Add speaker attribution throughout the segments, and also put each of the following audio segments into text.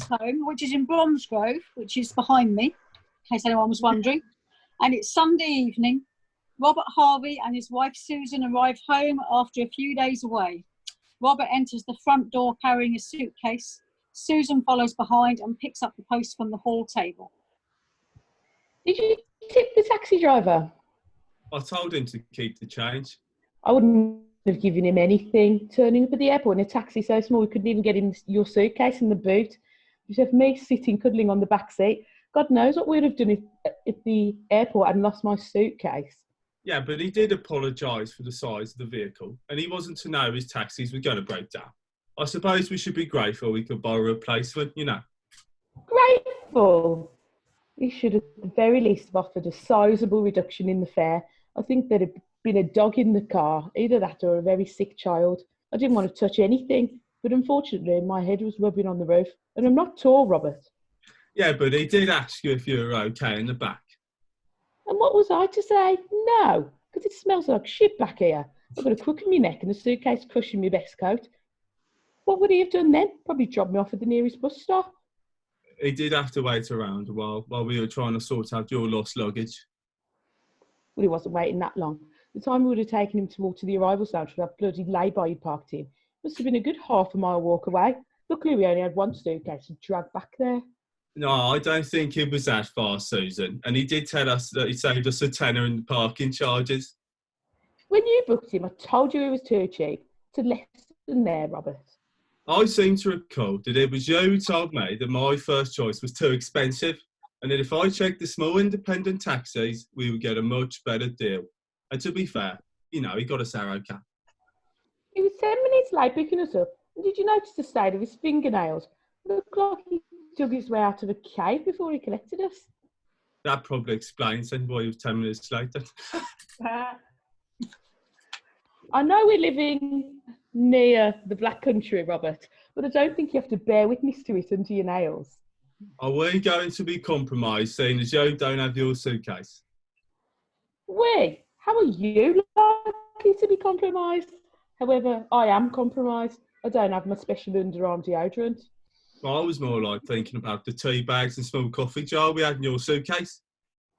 Speaker 1: home, which is in Bromsgrove, which is behind me, in case anyone was wondering. And it's Sunday evening. Robert Harvey and his wife Susan arrive home after a few days away. Robert enters the front door carrying a suitcase. Susan follows behind and picks up the post from the hall table.
Speaker 2: Did you tip the taxi driver?
Speaker 3: I told him to keep the change.
Speaker 2: I wouldn't have given him anything. Turning up at the airport in a taxi so small we couldn't even get in your suitcase in the boot. You have me sitting cuddling on the back seat. God knows what we'd have done if the airport hadn't lost my suitcase.
Speaker 3: Yeah, but he did apologise for the size of the vehicle, and he wasn't to know his taxis were going to break down. I suppose we should be grateful we could borrow a replacement, you know.
Speaker 2: Grateful? He should at the very least have offered a sizable reduction in the fare. I think there'd have been a dog in the car, either that or a very sick child. I didn't want to touch anything, but unfortunately my head was rubbing on the roof, and I'm not tall, Robert.
Speaker 3: Yeah, but he did ask you if you were okay in the back.
Speaker 2: And what was I to say? No, because it smells like shit back here. I've got a crook in my neck and a suitcase crushing my best coat. What would he have done then? Probably dropped me off at the nearest bus stop.
Speaker 3: He did have to wait around a while we were trying to sort out your lost luggage.
Speaker 2: Well, he wasn't waiting that long. The time we would have taken him to walk to the arrivals lounge for that bloody lay-by he parked in must have been a good half a mile walk away. Luckily, we only had one suitcase to drag back there.
Speaker 3: No, I don't think it was that far, Susan. And he did tell us that he saved us a tenner in the parking charges.
Speaker 2: When you booked him, I told you he was too cheap. To less than there, Robert.
Speaker 3: I seem to recall that it was you who told me that my first choice was too expensive, and that if I checked the small independent taxis, we would get a much better deal. And to be fair, you know, he got us our okay.
Speaker 2: He was 10 minutes late picking us up. And did you notice the state of his fingernails? Looked like he dug his way out of a cave before he collected us.
Speaker 3: That probably explains then why he was 10 minutes late.
Speaker 2: I know we're living near the Black Country, Robert, but I don't think you have to bear witness to it under your nails.
Speaker 3: Are we going to be compromised, seeing as you don't have your suitcase?
Speaker 2: We? How are you likely to be compromised? However, I am compromised. I don't have my special underarm deodorant.
Speaker 3: Well, I was more like thinking about the tea bags and small coffee jar we had in your suitcase.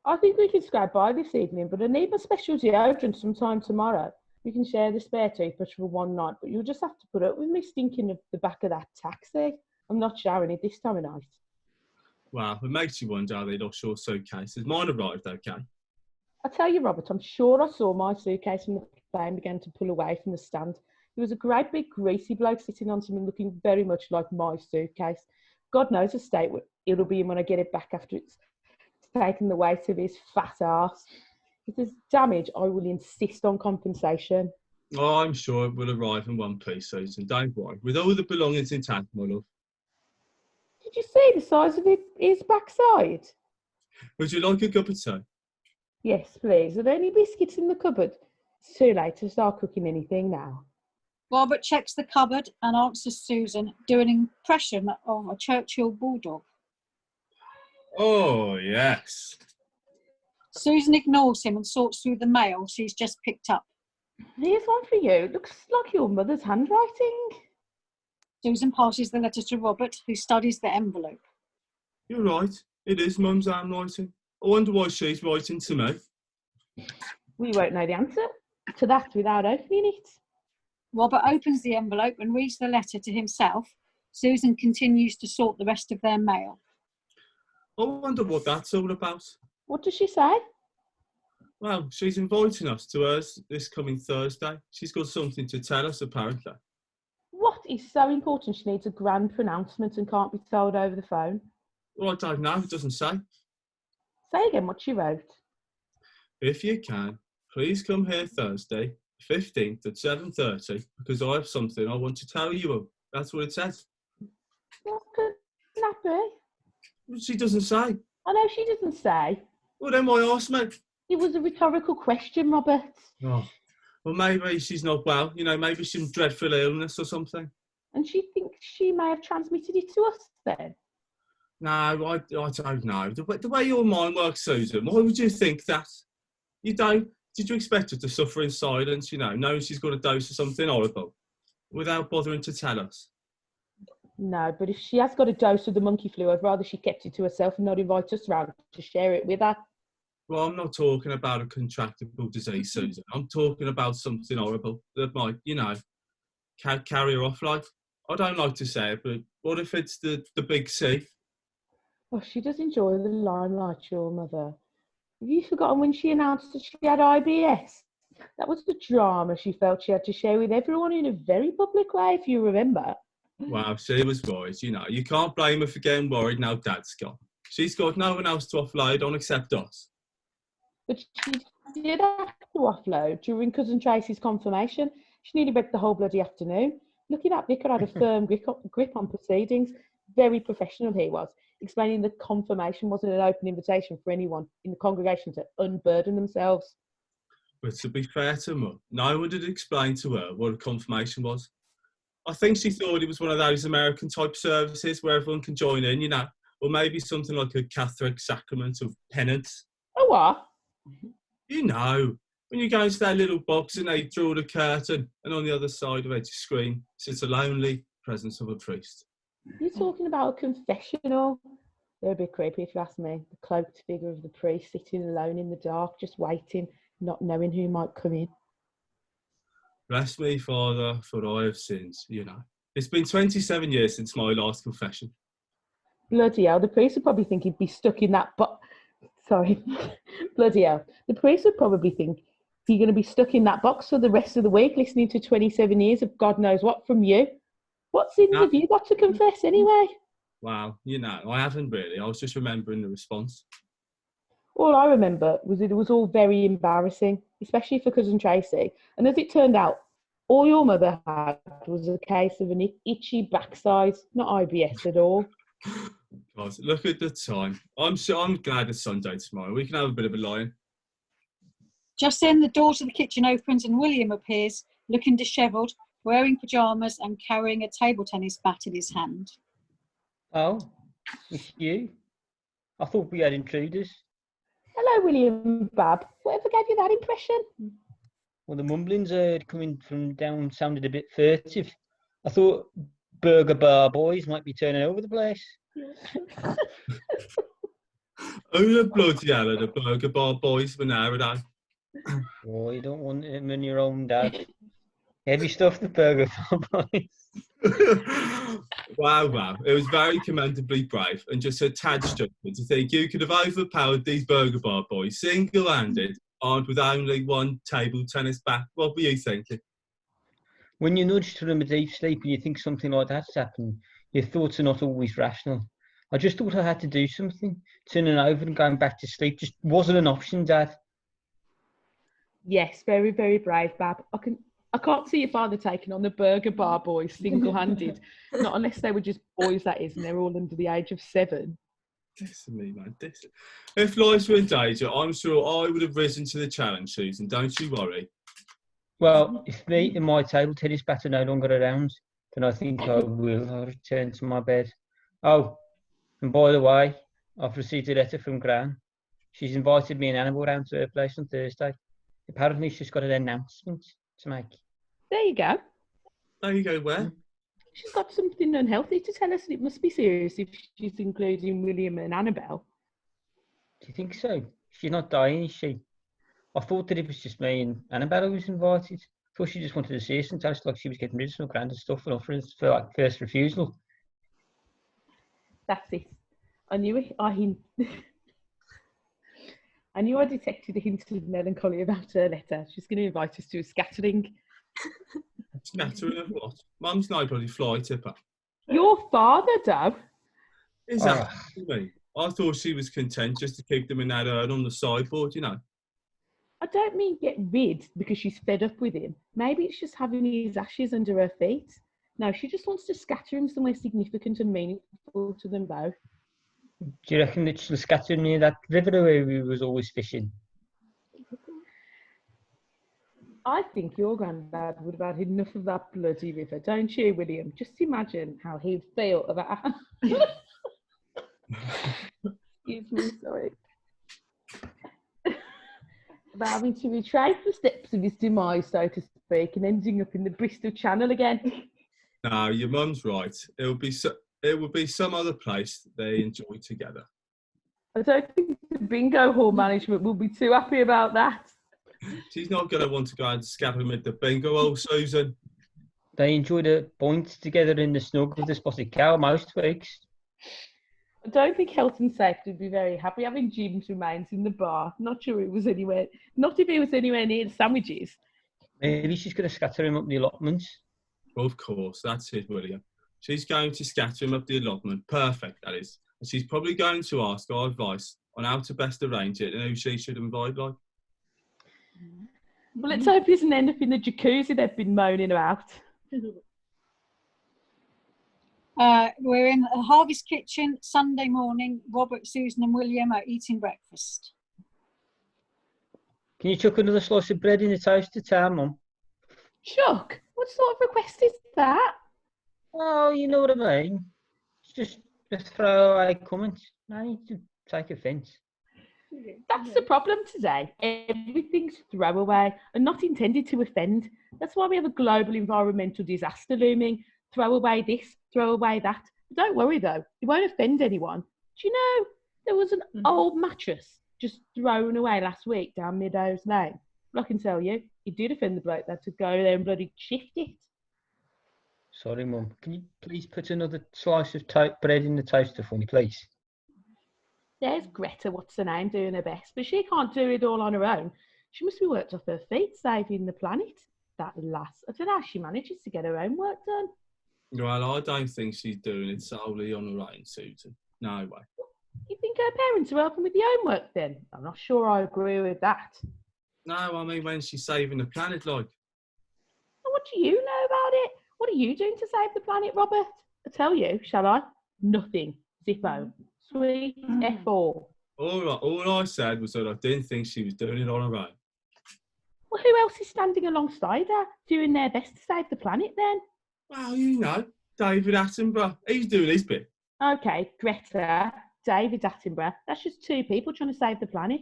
Speaker 2: I think we can scrape by this evening, but I need my special deodorant sometime tomorrow. We can share the spare toothbrush for one night, but you'll just have to put up with me stinking of the back of that taxi. I'm not showering it this time of night.
Speaker 3: Wow, it makes you wonder how they lost your suitcases. Mine arrived okay.
Speaker 2: I tell you, Robert, I'm sure I saw my suitcase when the plane began to pull away from the stand. There was a great big greasy bloke sitting on something looking very much like my suitcase. God knows the state it'll be in when I get it back after it's taken the weight of his fat arse. If there's damage, I will insist on compensation.
Speaker 3: Oh, I'm sure it will arrive in one piece, Susan. Don't worry. With all the belongings intact, my love.
Speaker 2: Did you see the size of his backside?
Speaker 3: Would you like a cup of tea?
Speaker 2: Yes, please. Are there any biscuits in the cupboard? It's too late to start cooking anything now.
Speaker 1: Robert checks the cupboard and answers Susan, doing an impression of a Churchill bulldog.
Speaker 3: Oh, yes.
Speaker 1: Susan ignores him and sorts through the mail she's just picked up.
Speaker 2: Here's one for you. It looks like your mother's handwriting.
Speaker 1: Susan passes the letter to Robert, who studies the envelope.
Speaker 3: You're right. It is Mum's handwriting. I wonder why she's writing to me.
Speaker 2: We won't know the answer to that without opening it.
Speaker 1: Robert opens the envelope and reads the letter to himself. Susan continues to sort the rest of their mail.
Speaker 3: I wonder what that's all about.
Speaker 2: What does she say?
Speaker 3: Well, she's inviting us to hers this coming Thursday. She's got something to tell us, apparently.
Speaker 2: What is so important she needs a grand pronouncement and can't be told over the phone?
Speaker 3: Well, I don't know. It doesn't say.
Speaker 2: Say again what she wrote.
Speaker 3: If you can, please come here Thursday, 15th at 7:30, because I have something I want to tell you of. That's what it says.
Speaker 2: What could that be?
Speaker 3: She doesn't say.
Speaker 2: I know she doesn't say.
Speaker 3: Well, then why ask me?
Speaker 2: It was a rhetorical question, Robert.
Speaker 3: Oh, well, maybe she's not well. You know, maybe some dreadful illness or something.
Speaker 2: And she thinks she may have transmitted it to us then?
Speaker 3: No, I don't know. The way your mind works, Susan, why would you think that? You don't. Did you expect her to suffer in silence, you know, knowing she's got a dose of something horrible, without bothering to tell us?
Speaker 2: No, but if she has got a dose of the monkey flu, I'd rather she kept it to herself and not invite us round to share it with her.
Speaker 3: Well, I'm not talking about a contractable disease, Susan. I'm talking about something horrible that might, carry her off. Like, I don't like to say it, but what if it's the big C?
Speaker 2: Oh, she does enjoy the limelight, your mother. Have you forgotten when she announced that she had IBS? That was the drama she felt she had to share with everyone in a very public way, if you remember.
Speaker 3: Wow, she was right. You can't blame her for getting worried now Dad's gone. She's got no one else to offload on except us.
Speaker 2: But she did have to offload during Cousin Tracy's confirmation. She nearly read the whole bloody afternoon. Lucky that vicar had a firm grip on proceedings. Very professional he was, explaining that confirmation wasn't an open invitation for anyone in the congregation to unburden themselves.
Speaker 3: But to be fair to Mum, no one did explain to her what a confirmation was. I think she thought it was one of those American type services where everyone can join in, or maybe something like a Catholic sacrament of penance.
Speaker 2: Oh, what?
Speaker 3: When you go into that little box and they draw the curtain, and on the other side of it, screen sits a lonely presence of a priest.
Speaker 2: You're talking about a confessional? They're a bit creepy if you ask me. The cloaked figure of the priest sitting alone in the dark, just waiting, not knowing who might come in.
Speaker 3: Bless me, Father, for I have sinned, It's been 27 years since my last confession.
Speaker 2: Bloody hell, the priest would probably think he'd be stuck in that box. Sorry. Bloody hell. The priest would probably think you're going to be stuck in that box for the rest of the week listening to 27 years of God knows what from you. What sins have you got to confess anyway?
Speaker 3: Well, I haven't really. I was just remembering the response.
Speaker 2: All I remember was that it was all very embarrassing, especially for Cousin Tracy. And as it turned out, all your mother had was a case of an itchy backside, not IBS at all.
Speaker 3: God, look at the time. I'm glad it's Sunday tomorrow. We can have a bit of a lie-in.
Speaker 1: Just then the door to the kitchen opens and William appears, looking dishevelled, wearing pyjamas and carrying a table tennis bat in his hand.
Speaker 4: Oh, it's you? I thought we had intruders.
Speaker 2: Hello, William, Bab. Whatever gave you that impression?
Speaker 4: Well, the mumblings coming from down sounded a bit furtive. I thought burger bar boys might be turning over the place.
Speaker 3: Who the bloody hell are the burger bar boys for nowadays?
Speaker 4: Oh, you don't want them in your own dad. Heavy stuff, the burger bar boys.
Speaker 3: Wow. It was very commendably brave and just a tad stupid to think you could have overpowered these burger bar boys single-handed, armed with only one table tennis bat. What were you thinking?
Speaker 4: When you nudge to them a deep sleep and you think something like that's happening, your thoughts are not always rational. I just thought I had to do something. Turning over and going back to sleep just wasn't an option, Dad.
Speaker 2: Yes, very, very brave, Bab. I can't see your father taking on the burger bar boys single-handed. Not unless they were just boys, that is, and they're all under the age of 7.
Speaker 3: This is me, man. If lives were in danger, I'm sure I would have risen to the challenge, Susan. Don't you worry.
Speaker 4: Well, if me and my table tennis bat are no longer around, then I think I will return to my bed. Oh, and by the way, I've received a letter from Gran. She's invited me and Annabelle round to her place on Thursday. Apparently she's got an announcement to make.
Speaker 2: There you go.
Speaker 3: There you go, where?
Speaker 2: She's got something unhealthy to tell us, and it must be serious if she's including William and Annabelle.
Speaker 4: Do you think so? She's not dying, is she? I thought that it was just me and Annabelle who was invited. I thought she just wanted to see us and tell us like she was getting rid of some grand stuff and offering us for like first refusal.
Speaker 2: That's it. I knew it. I knew I detected a hint of melancholy about her letter. She's going to invite us to a scattering.
Speaker 3: Scattering of what? Mum's no bloody fly tipper.
Speaker 2: Your father, Dad?
Speaker 3: Is that me? I thought she was content just to keep them in that urn on the sideboard,
Speaker 2: I don't mean get rid because she's fed up with him. Maybe it's just having his ashes under her feet. No, she just wants to scatter him somewhere significant and meaningful to them both.
Speaker 4: Do you reckon that she'll scatter him near that river where we was always fishing?
Speaker 2: I think your granddad would have had enough of that bloody river, don't you, William? Just imagine how he'd feel about... Excuse me, sorry. About having to retrace the steps of his demise, so to speak, and ending up in the Bristol Channel again.
Speaker 3: No, your mum's right. It would be some other place they enjoy together.
Speaker 2: I don't think the bingo hall management will be too happy about that.
Speaker 3: She's not going to want to go and scatter him at the bingo hole, Susan.
Speaker 4: They enjoy the points together in the snug of the spotted cow most weeks.
Speaker 2: I don't think health and safety would be very happy having Jim's remains in the bar. Not sure it was anywhere. Not if he was anywhere near the sandwiches.
Speaker 4: Maybe she's going to scatter him up the allotments.
Speaker 3: Of course, that's it, William. She's going to scatter him up the allotment. Perfect, that is. And she's probably going to ask our advice on how to best arrange it and who she should invite, like.
Speaker 2: Well, let's hope he doesn't end up in the jacuzzi they've been moaning about.
Speaker 1: We're in Harvey's kitchen, Sunday morning. Robert, Susan and William are eating breakfast.
Speaker 4: Can you chuck another slice of bread in the toaster, Tam, Mum?
Speaker 2: Chuck, what sort of request is that?
Speaker 4: Oh, you know what I mean. It's just a throwaway comment. No need to take offence.
Speaker 2: That's the problem today. Everything's throwaway and not intended to offend. That's why we have a global environmental disaster looming. Throw away this, throw away that. Don't worry though, it won't offend anyone. Do you know there was an old mattress just thrown away last week down Meadows Lane? But I can tell you, it did offend the bloke that to go there and bloody shift it.
Speaker 4: Sorry, Mum. Can you please put another slice of bread in the toaster for me, please?
Speaker 2: There's Greta, what's her name, doing her best, but she can't do it all on her own. She must be worked off her feet saving the planet. That lass, I don't know how she manages to get her own work done.
Speaker 3: Well, I don't think she's doing it solely on her own, Susan. No way.
Speaker 2: You think her parents are helping with the homework then? I'm not sure I agree with that.
Speaker 3: No, I mean when she's saving the planet, like.
Speaker 2: And what do you know about it? What are you doing to save the planet, Robert? I tell you, shall I? Nothing. Zippo. Sweet F4.
Speaker 3: All right, all I said was that I didn't think she was doing it on her own.
Speaker 2: Well, who else is standing alongside her, doing their best to save the planet then?
Speaker 3: Well, you know, David Attenborough. He's doing his bit.
Speaker 2: Okay, Greta, David Attenborough. That's just two people trying to save the planet.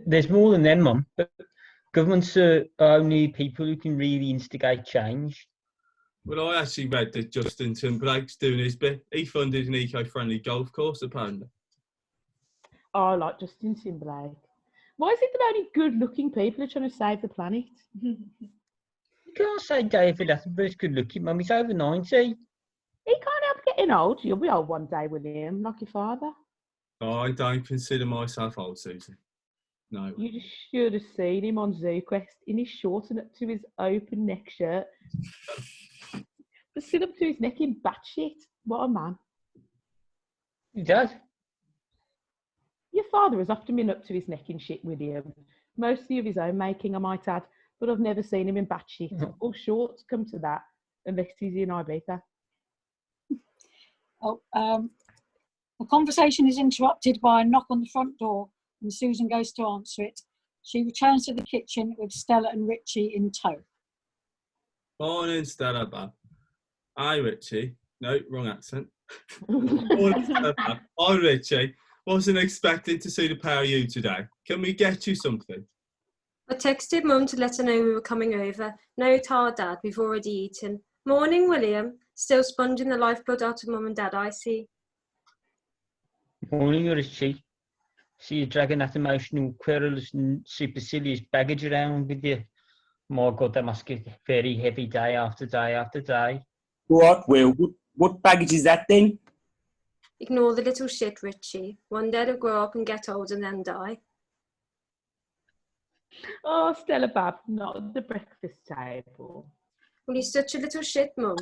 Speaker 4: There's more than them, Mum. But governments are only people who can really instigate change.
Speaker 3: Well, I actually read that Justin Timberlake's doing his bit. He funded an eco-friendly golf course, apparently.
Speaker 2: Oh, I like Justin Timberlake. Why is it that only good-looking people are trying to save the planet?
Speaker 4: You can't say David Attenborough's good looking, Mum. He's over 90.
Speaker 2: He can't help getting old. You'll be old one day, William, like your father.
Speaker 3: I don't consider myself old, Susan. No.
Speaker 2: You just should have seen him on ZooQuest in his shorts and up to his open neck shirt. But still up to his neck in batshit. What a man.
Speaker 4: Your dad?
Speaker 2: Your father has often been up to his neck in shit, William. Mostly of his own making, I might add. But I've never seen him in batshit or shorts, come to that, unless he's in Ibiza.
Speaker 1: The conversation is interrupted by a knock on the front door and Susan goes to answer it. She returns to the kitchen with Stella and Richie in tow.
Speaker 3: Morning, Stella, Bob. Hi, Richie. No, wrong accent. Morning, Stella, Bob. Hi, Richie. Wasn't expecting to see the pair of you today. Can we get you something?
Speaker 5: I texted Mum to let her know we were coming over. No tar, Dad. We've already eaten. Morning, William. Still sponging the lifeblood out of Mum and Dad, I see.
Speaker 4: Morning, Richie. See you dragging that emotional, querulous and supercilious baggage around with you. My God, that must get a very heavy day after day after day.
Speaker 6: What, Will? What baggage is that then?
Speaker 5: Ignore the little shit, Richie. One day they'll grow up and get old and then die.
Speaker 2: Oh, Stella Bab, not at the breakfast table.
Speaker 5: Well, he's such a little shit, Mum.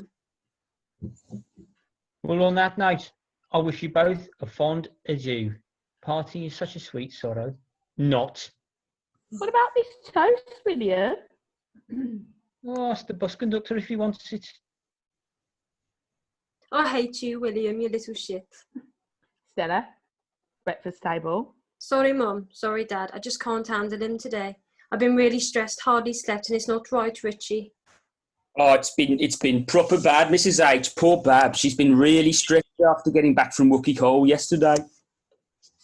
Speaker 4: Well, on that note, I wish you both a fond adieu. Parting is such a sweet sorrow. Not.
Speaker 2: What about this toast, William?
Speaker 4: Oh, ask the bus conductor if he wants it.
Speaker 5: I hate you, William, you little shit.
Speaker 2: Stella, breakfast table.
Speaker 5: Sorry, Mum. Sorry, Dad. I just can't handle him today. I've been really stressed, hardly slept, and it's not right, Richie.
Speaker 6: Oh, it's been proper bad, Mrs. H. Poor Bab. She's been really stressed after getting back from Wookie Hole yesterday.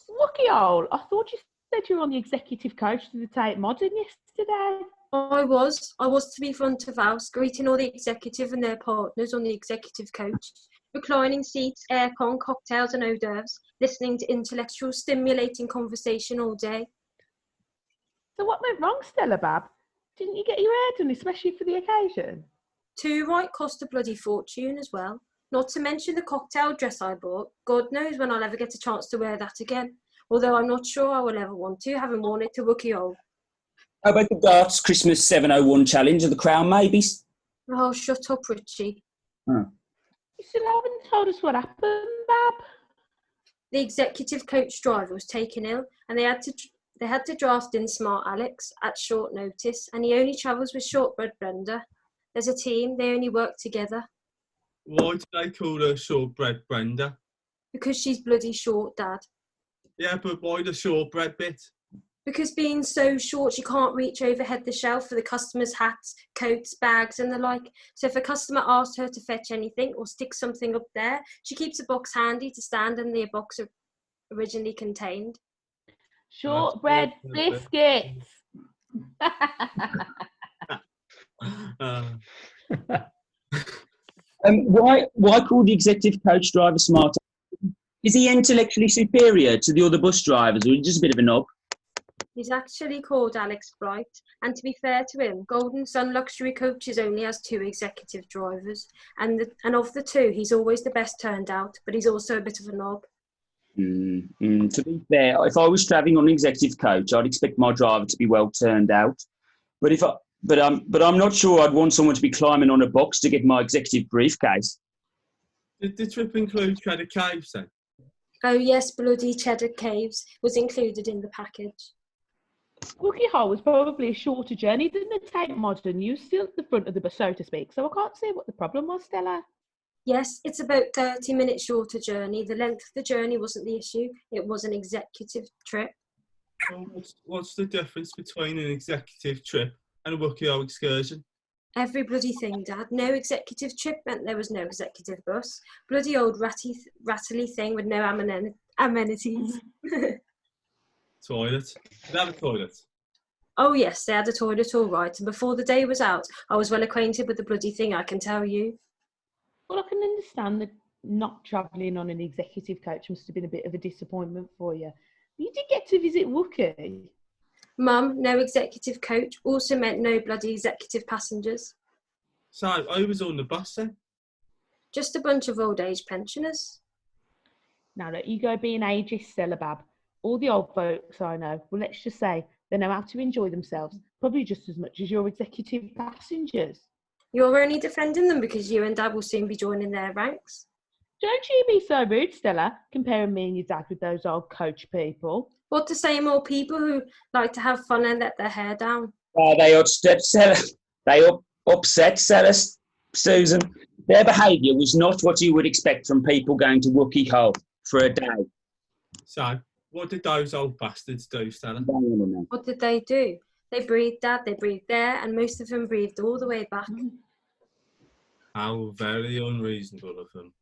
Speaker 2: Wookie Hole? I thought you said you were on the executive coach to the Tate Modern yesterday.
Speaker 5: I was to be front of house, greeting all the executive and their partners on the executive coach, reclining seats, aircon, cocktails and hors d'oeuvres, listening to intellectual, stimulating conversation all day.
Speaker 2: So what went wrong, Stella Bab? Didn't you get your hair done, especially for the occasion?
Speaker 5: Too right cost a bloody fortune as well. Not to mention the cocktail dress I bought. God knows when I'll ever get a chance to wear that again. Although I'm not sure I will ever want to, having worn it to Wookie Hole.
Speaker 6: How about the darts Christmas 701 challenge of the Crown, maybe?
Speaker 5: Oh, shut up, Richie.
Speaker 2: You still haven't told us what happened, Bab.
Speaker 5: The executive coach driver was taken ill, and they had to draft in Smart Alex at short notice, and he only travels with Shortbread Brenda. There's a team, they only work together.
Speaker 3: Why do they call her Shortbread Brenda?
Speaker 5: Because she's bloody short, Dad.
Speaker 3: Yeah, but why the shortbread bit?
Speaker 5: Because being so short, she can't reach overhead the shelf for the customers' hats, coats, bags and the like. So if a customer asks her to fetch anything or stick something up there, she keeps a box handy to stand in the box originally contained.
Speaker 2: Shortbread biscuits.
Speaker 6: Why call the executive coach driver smart? Is he intellectually superior to the other bus drivers, or just a bit of a knob?
Speaker 5: He's actually called Alex Bright, and to be fair to him, Golden Sun Luxury Coaches only has 2 executive drivers, and of the 2, he's always the best turned out, but he's also a bit of a knob.
Speaker 6: To be fair, if I was travelling on an executive coach, I'd expect my driver to be well turned out. But I'm not sure I'd want someone to be climbing on a box to get my executive briefcase.
Speaker 3: Did the trip include Cheddar Caves then?
Speaker 5: Oh yes, bloody Cheddar Caves was included in the package.
Speaker 2: Wookie Hole was probably a shorter journey than the Tate Modern. You were still at the front of the bus, so to speak, so I can't see what the problem was, Stella.
Speaker 5: Yes, it's about 30 minutes shorter journey. The length of the journey wasn't the issue. It was an executive trip.
Speaker 3: Well, what's the difference between an executive trip and a Wookie Hole excursion?
Speaker 5: Every bloody thing, Dad. No executive trip meant there was no executive bus. Bloody old rattly thing with no amenities.
Speaker 3: Toilet? Did they have a toilet?
Speaker 5: Oh yes, they had a toilet all right, and before the day was out, I was well acquainted with the bloody thing, I can tell you.
Speaker 2: Well, I can understand that not travelling on an executive coach must have been a bit of a disappointment for you. You did get to visit Wookie.
Speaker 5: Mum, no executive coach also meant no bloody executive passengers.
Speaker 3: So I was on the bus then?
Speaker 5: Just a bunch of old age pensioners.
Speaker 2: Now let you go being ageist, Stella Bab. All the old folks I know, well, let's just say they know how to enjoy themselves, probably just as much as your executive passengers.
Speaker 5: You're only defending them because you and Dad will soon be joining their ranks.
Speaker 2: Don't you be so rude, Stella, comparing me and your dad with those old coach people.
Speaker 5: What to say more people who like to have fun and let their hair down?
Speaker 6: They upset Sellers, Susan. Their behaviour was not what you would expect from people going to Wookie Hole for a day.
Speaker 3: So, what did those old bastards do, Stella?
Speaker 5: What did they do? They breathed, Dad, they breathed there, and most of them breathed all the way back.
Speaker 3: How very unreasonable of them.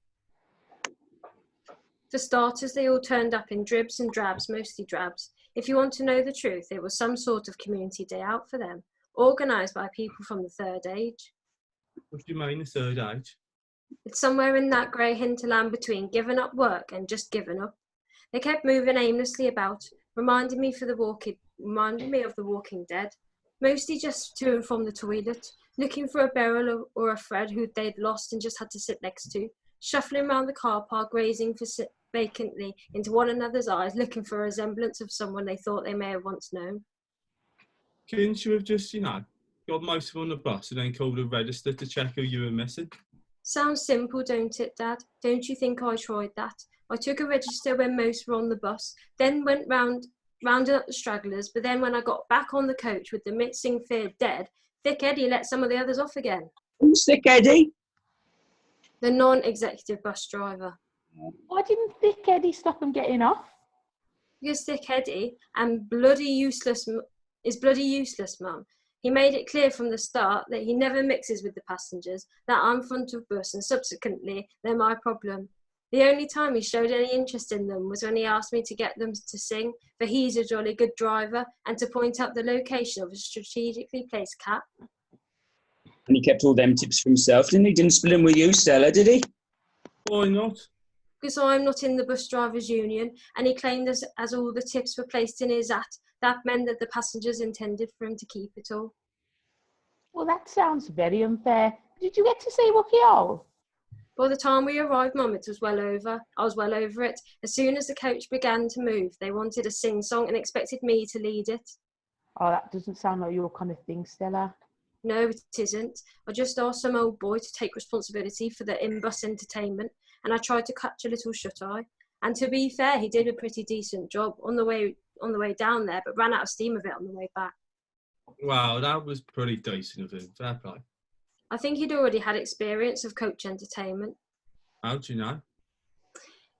Speaker 5: For starters, they all turned up in dribs and drabs, mostly drabs. If you want to know the truth, it was some sort of community day out for them, organised by people from the third age.
Speaker 3: What do you mean, the third age?
Speaker 5: It's somewhere in that grey hinterland between giving up work and just giving up. They kept moving aimlessly about, reminding me of the Walking Dead, mostly just to and from the toilet, looking for a barrel or a thread who they'd lost and just had to sit next to, shuffling around the car park, gazing vacantly into one another's eyes, looking for a resemblance of someone they thought they may have once known.
Speaker 3: Couldn't you have just, got most of them on the bus and then called a register to check who you were missing?
Speaker 5: Sounds simple, don't it, Dad? Don't you think I tried that? I took a register when most were on the bus, then went rounding up the stragglers, but then when I got back on the coach with the missing feared dead, Thick Eddie let some of the others off again.
Speaker 6: Who's Thick Eddie?
Speaker 5: The non-executive bus driver.
Speaker 2: Why didn't Thick Eddie stop them getting off?
Speaker 5: Because Thick Eddie is bloody useless, Mum. He made it clear from the start that he never mixes with the passengers, that I'm front of bus and subsequently they're my problem. The only time he showed any interest in them was when he asked me to get them to sing, for he's a jolly good driver, and to point out the location of a strategically placed cap.
Speaker 6: And he kept all them tips for himself, didn't he? Didn't split them with you, Stella, did he?
Speaker 3: Why not?
Speaker 5: Because I'm not in the bus drivers' union, and he claimed as all the tips were placed in his hat, that meant that the passengers intended for him to keep it all.
Speaker 2: Well, that sounds very unfair. Did you get to see Wookie Hole?
Speaker 5: By the time we arrived, Mum, it was well over. I was well over it. As soon as the coach began to move, they wanted a sing-song and expected me to lead it.
Speaker 2: Oh, that doesn't sound like your kind of thing, Stella.
Speaker 5: No, it isn't. I just asked some old boy to take responsibility for the in-bus entertainment, and I tried to catch a little shut-eye. And to be fair, he did a pretty decent job on the way down there, but ran out of steam of it on the way back.
Speaker 3: Wow, that was pretty decent of him. Fair play.
Speaker 5: I think he'd already had experience of coach entertainment.
Speaker 3: How do you know?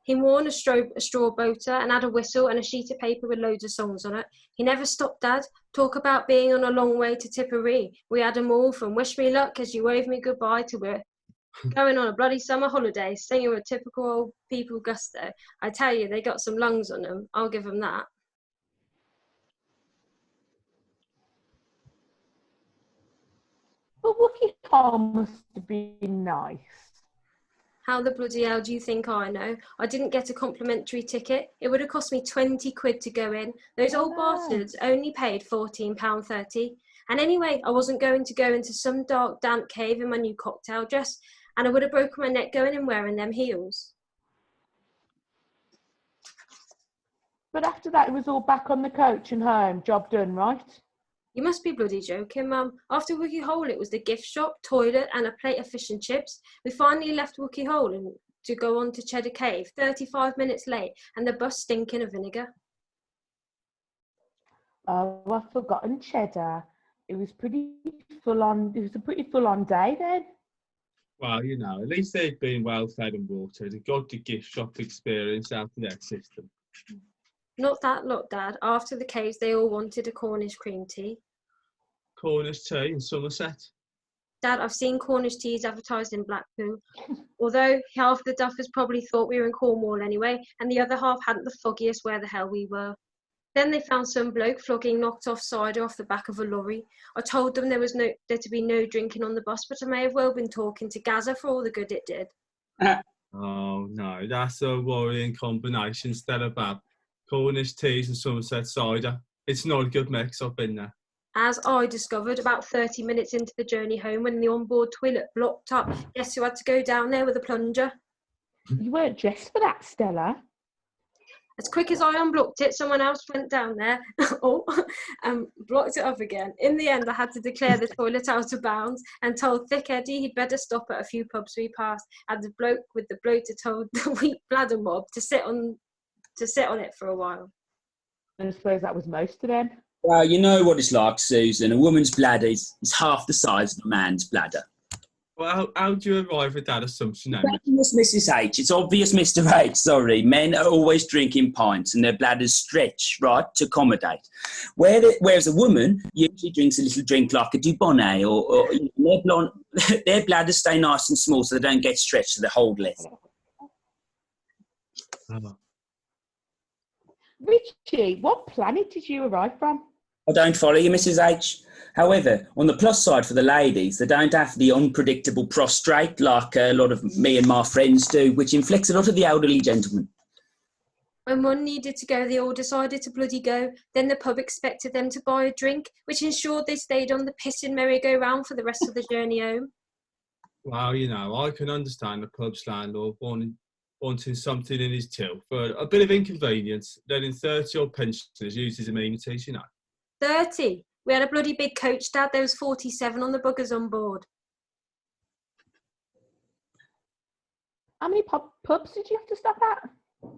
Speaker 5: He wore a straw boater and had a whistle and a sheet of paper with loads of songs on it. He never stopped, Dad. Talk about being on a long way to Tipperee. We had 'em all from Wish Me Luck as you wave me goodbye to we're going on a bloody summer holiday, singing with typical old people gusto. I tell you, they got some lungs on them. I'll give them that.
Speaker 2: But Wookie Hole must have been nice.
Speaker 5: How the bloody hell do you think I know? I didn't get a complimentary ticket. It would have cost me 20 quid to go in. Those old bastards only paid £14.30. And anyway, I wasn't going to go into some dark, damp cave in my new cocktail dress, and I would have broken my neck going and wearing them heels.
Speaker 2: But after that, it was all back on the coach and home. Job done, right?
Speaker 5: You must be bloody joking, Mum. After Wookie Hole, it was the gift shop, toilet, and a plate of fish and chips. We finally left Wookie Hole and to go on to Cheddar Cave, 35 minutes late, and the bus stinking of vinegar.
Speaker 2: Oh, I've forgotten Cheddar. It was pretty full on. It was a pretty full on day then.
Speaker 3: Well, you know, at least they've been well fed and watered and got the gift shop experience out of their system.
Speaker 5: Not that lot, Dad. After the caves, they all wanted a Cornish cream tea.
Speaker 3: Cornish tea in Somerset.
Speaker 5: Dad, I've seen Cornish teas advertised in Blackpool. Although half the duffers probably thought we were in Cornwall anyway, and the other half hadn't the foggiest where the hell we were. Then they found some bloke flogging knocked off cider off the back of a lorry. I told them there to be no drinking on the bus, but I may have well been talking to Gaza for all the good it did.
Speaker 3: Oh no, that's a worrying combination. Instead of bad. Cornish teas and Somerset cider. It's not a good mix. I've been there.
Speaker 5: As I discovered about 30 minutes into the journey home when the onboard toilet blocked up. Guess who had to go down there with a plunger?
Speaker 2: You weren't dressed for that, Stella.
Speaker 5: As quick as I unblocked it, someone else went down there blocked it up again. In the end, I had to declare the toilet out of bounds and told Thick Eddie he'd better stop at a few pubs we passed. And the bloke with the bloater told the weak bladder mob to sit on it for a while.
Speaker 2: I suppose that was most of them.
Speaker 6: Well, you know what it's like, Susan. A woman's bladder is half the size of a man's bladder.
Speaker 3: Well, how do you arrive at that assumption then?
Speaker 6: It's Mrs. H. It's obvious, Mr. H. Sorry. Men are always drinking pints and their bladders stretch, right, to accommodate. Whereas a woman usually drinks a little drink like a Dubonnet or their bladders stay nice and small so they don't get stretched to the hold less.
Speaker 3: Oh.
Speaker 2: Richie, what planet did you arrive from?
Speaker 6: I don't follow you, Mrs. H. However, on the plus side for the ladies, they don't have the unpredictable prostrate like a lot of me and my friends do, which inflicts a lot of the elderly gentlemen.
Speaker 5: When one needed to go, they all decided to bloody go. Then the pub expected them to buy a drink, which ensured they stayed on the pissing merry-go-round for the rest of the journey home.
Speaker 3: Well, you know, I can understand the pub's landlord wanting something in his till for a bit of inconvenience, letting 30-odd pensioners use his amenities, you know.
Speaker 5: 30? We had a bloody big coach, Dad. There was 47 on the buggers on board.
Speaker 2: How many pubs did you have to stop at?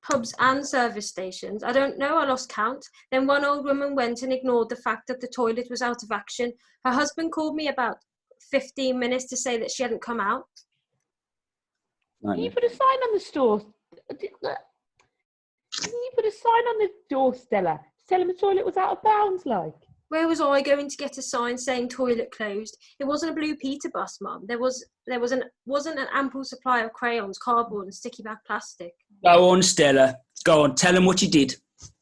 Speaker 5: Pubs and service stations. I don't know, I lost count. Then one old woman went and ignored the fact that the toilet was out of action. Her husband called me about 15 minutes to say that she hadn't come out.
Speaker 2: Can you put a sign on the store? Can you put a sign on the door, Stella? Tell him the toilet was out of bounds, like?
Speaker 5: Where was I going to get a sign saying toilet closed? It wasn't a Blue Peter bus, Mum. There wasn't an ample supply of crayons, cardboard and sticky back plastic.
Speaker 6: Go on, Stella. Go on, tell them what you did.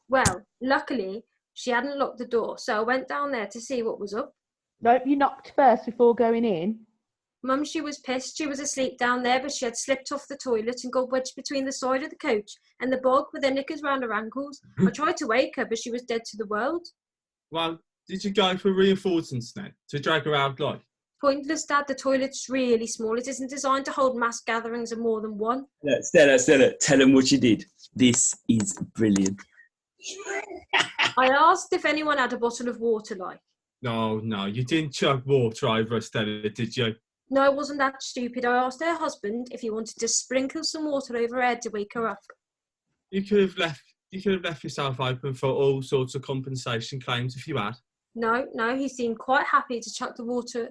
Speaker 5: Well, luckily, she hadn't locked the door, so I went down there to see what was up.
Speaker 2: No, you knocked first before going in.
Speaker 5: Mum, she was pissed. She was asleep down there, but she had slipped off the toilet and got wedged between the side of the coach and the bog with her knickers round her ankles. I tried to wake her, but she was dead to the world.
Speaker 3: Well, did you go for reinforcements then to drag her out like?
Speaker 5: Pointless, Dad. The toilet's really small. It isn't designed to hold mass gatherings of more than one.
Speaker 6: Stella, tell them what you did. This is brilliant.
Speaker 5: I asked if anyone had a bottle of water, like.
Speaker 3: No, you didn't chuck water over her, Stella, did you?
Speaker 5: No, I wasn't that stupid. I asked her husband if he wanted to sprinkle some water over her head to wake her up.
Speaker 3: You could have left yourself open for all sorts of compensation claims if you had.
Speaker 5: No, he seemed quite happy to chuck the water,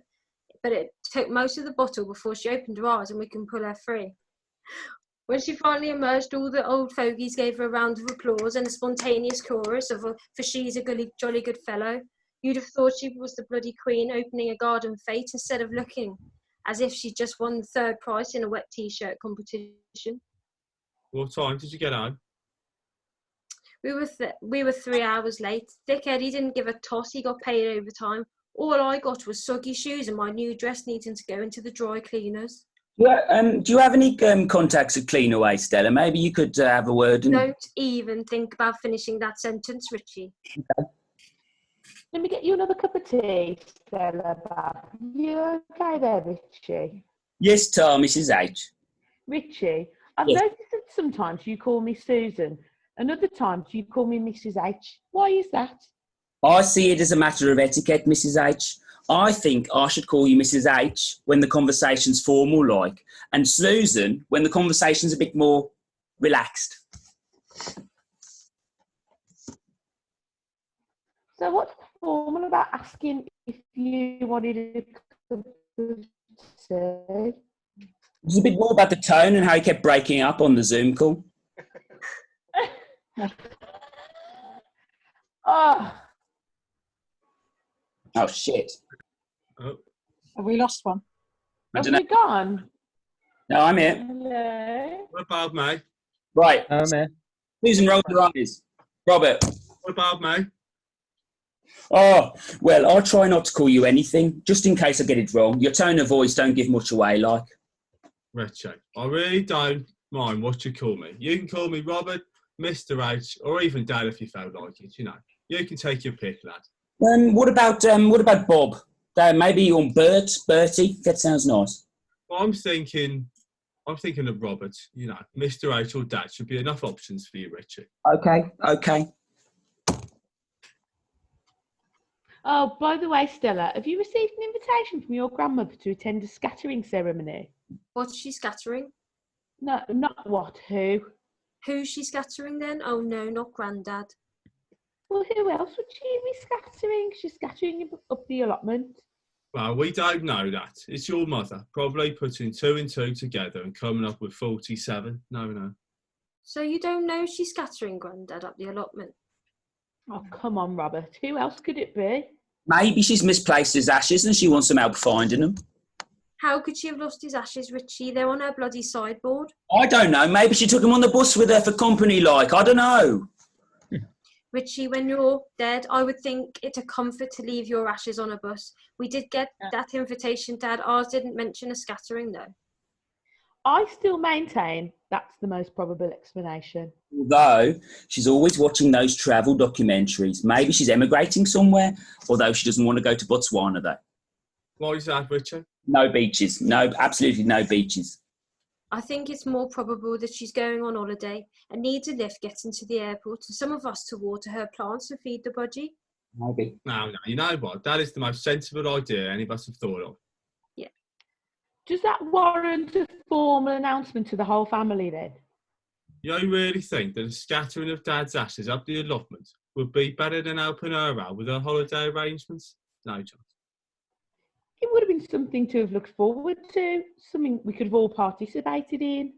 Speaker 5: but it took most of the bottle before she opened her eyes and we can pull her free. When she finally emerged, all the old fogies gave her a round of applause and a spontaneous chorus of "For she's a jolly good fellow." You'd have thought she was the bloody queen opening a garden fete instead of looking as if she'd just won the third prize in a wet t-shirt competition.
Speaker 3: What time did you get home?
Speaker 5: We were 3 hours late. Dick Eddie didn't give a toss. He got paid overtime. All I got was soggy shoes and my new dress needing to go into the dry cleaners.
Speaker 6: Do you have any contacts at Cleanaway, Stella? Maybe you could have a word.
Speaker 5: Don't even think about finishing that sentence, Richie.
Speaker 6: Okay.
Speaker 2: Let me get you another cup of tea, Stella, Bab. You okay there, Richie?
Speaker 6: Yes, Tom, Mrs. H.
Speaker 2: Richie, I've
Speaker 6: Yes.
Speaker 2: noticed that sometimes you call me Susan and other times you call me Mrs. H. Why is that?
Speaker 6: I see it as a matter of etiquette, Mrs. H. I think I should call you Mrs. H when the conversation's formal like, and Susan when the conversation's a bit more relaxed.
Speaker 2: So what's formal about asking if you wanted a cup of tea?
Speaker 6: It's a bit more about the tone and how you kept breaking up on the Zoom call.
Speaker 2: Oh,
Speaker 6: Oh, shit.
Speaker 3: Oh,
Speaker 1: Have we lost one?
Speaker 6: I
Speaker 2: have
Speaker 6: don't know.
Speaker 2: we gone?
Speaker 6: No, I'm here.
Speaker 2: Hello?
Speaker 3: what about me?
Speaker 6: Right.
Speaker 4: Oh, man.
Speaker 6: Susan, roll your eyes. Robert.
Speaker 3: What about me?
Speaker 6: Oh, well, I'll try not to call you anything, just in case I get it wrong. Your tone of voice don't give much away, like.
Speaker 3: Richie, I really don't mind what you call me. You can call me Robert, Mr. H, or even Dad if you felt like it, you know. You can take your pick, lad.
Speaker 6: What about Bob? Maybe on Bertie. That sounds nice.
Speaker 3: Well, I'm thinking of Robert, you know. Mr. H or Dad should be enough options for you, Richie.
Speaker 6: Okay.
Speaker 2: Oh, by the way, Stella, have you received an invitation from your grandmother to attend a scattering ceremony?
Speaker 5: What's she scattering?
Speaker 2: No, not what, who?
Speaker 5: Who's she scattering then? Oh no, not Grandad.
Speaker 2: Well, who else would she be scattering? She's scattering up the allotment.
Speaker 3: Well, we don't know that. It's your mother, probably putting 2 and 2 together and coming up with 47. No.
Speaker 5: So you don't know she's scattering Grandad up the allotment?
Speaker 2: Oh, come on, Robert. Who else could it be?
Speaker 6: Maybe she's misplaced his ashes and she wants some help finding them.
Speaker 5: How could she have lost his ashes, Richie? They're on her bloody sideboard.
Speaker 6: I don't know. Maybe she took him on the bus with her for company, like. I don't know.
Speaker 5: Richie, when you're dead, I would think it a comfort to leave your ashes on a bus. We did get that invitation, Dad. Ours didn't mention a scattering, though.
Speaker 2: I still maintain that's the most probable explanation.
Speaker 6: Although she's always watching those travel documentaries. Maybe she's emigrating somewhere, although she doesn't want to go to Botswana, though.
Speaker 3: Why is that, Richard?
Speaker 6: No beaches. No, absolutely no beaches.
Speaker 5: I think it's more probable that she's going on holiday and needs a lift getting to the airport and some of us to water her plants and feed the budgie.
Speaker 6: Maybe.
Speaker 3: No, you know what? That is the most sensible idea any of us have thought of.
Speaker 5: Yeah.
Speaker 2: Does that warrant a formal announcement to the whole family then?
Speaker 3: You really think that a scattering of Dad's ashes up the allotment would be better than helping her out with her holiday arrangements? No chance.
Speaker 2: It would have been something to have looked forward to, something we could have all participated in.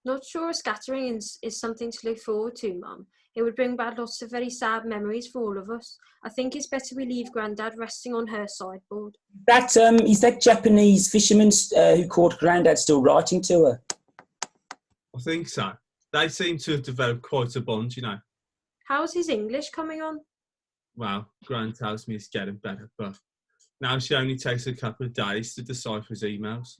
Speaker 5: Not sure a scattering is something to look forward to, Mum. It would bring back lots of very sad memories for all of us. I think it's better we leave Grandad resting on her sideboard.
Speaker 6: That is that Japanese fisherman who caught Grandad still writing to her?
Speaker 3: I think so. They seem to have developed quite a bond, you know.
Speaker 5: How's his English coming on?
Speaker 3: Well, Gran tells me it's getting better, but now she only takes a couple of days to decipher his emails.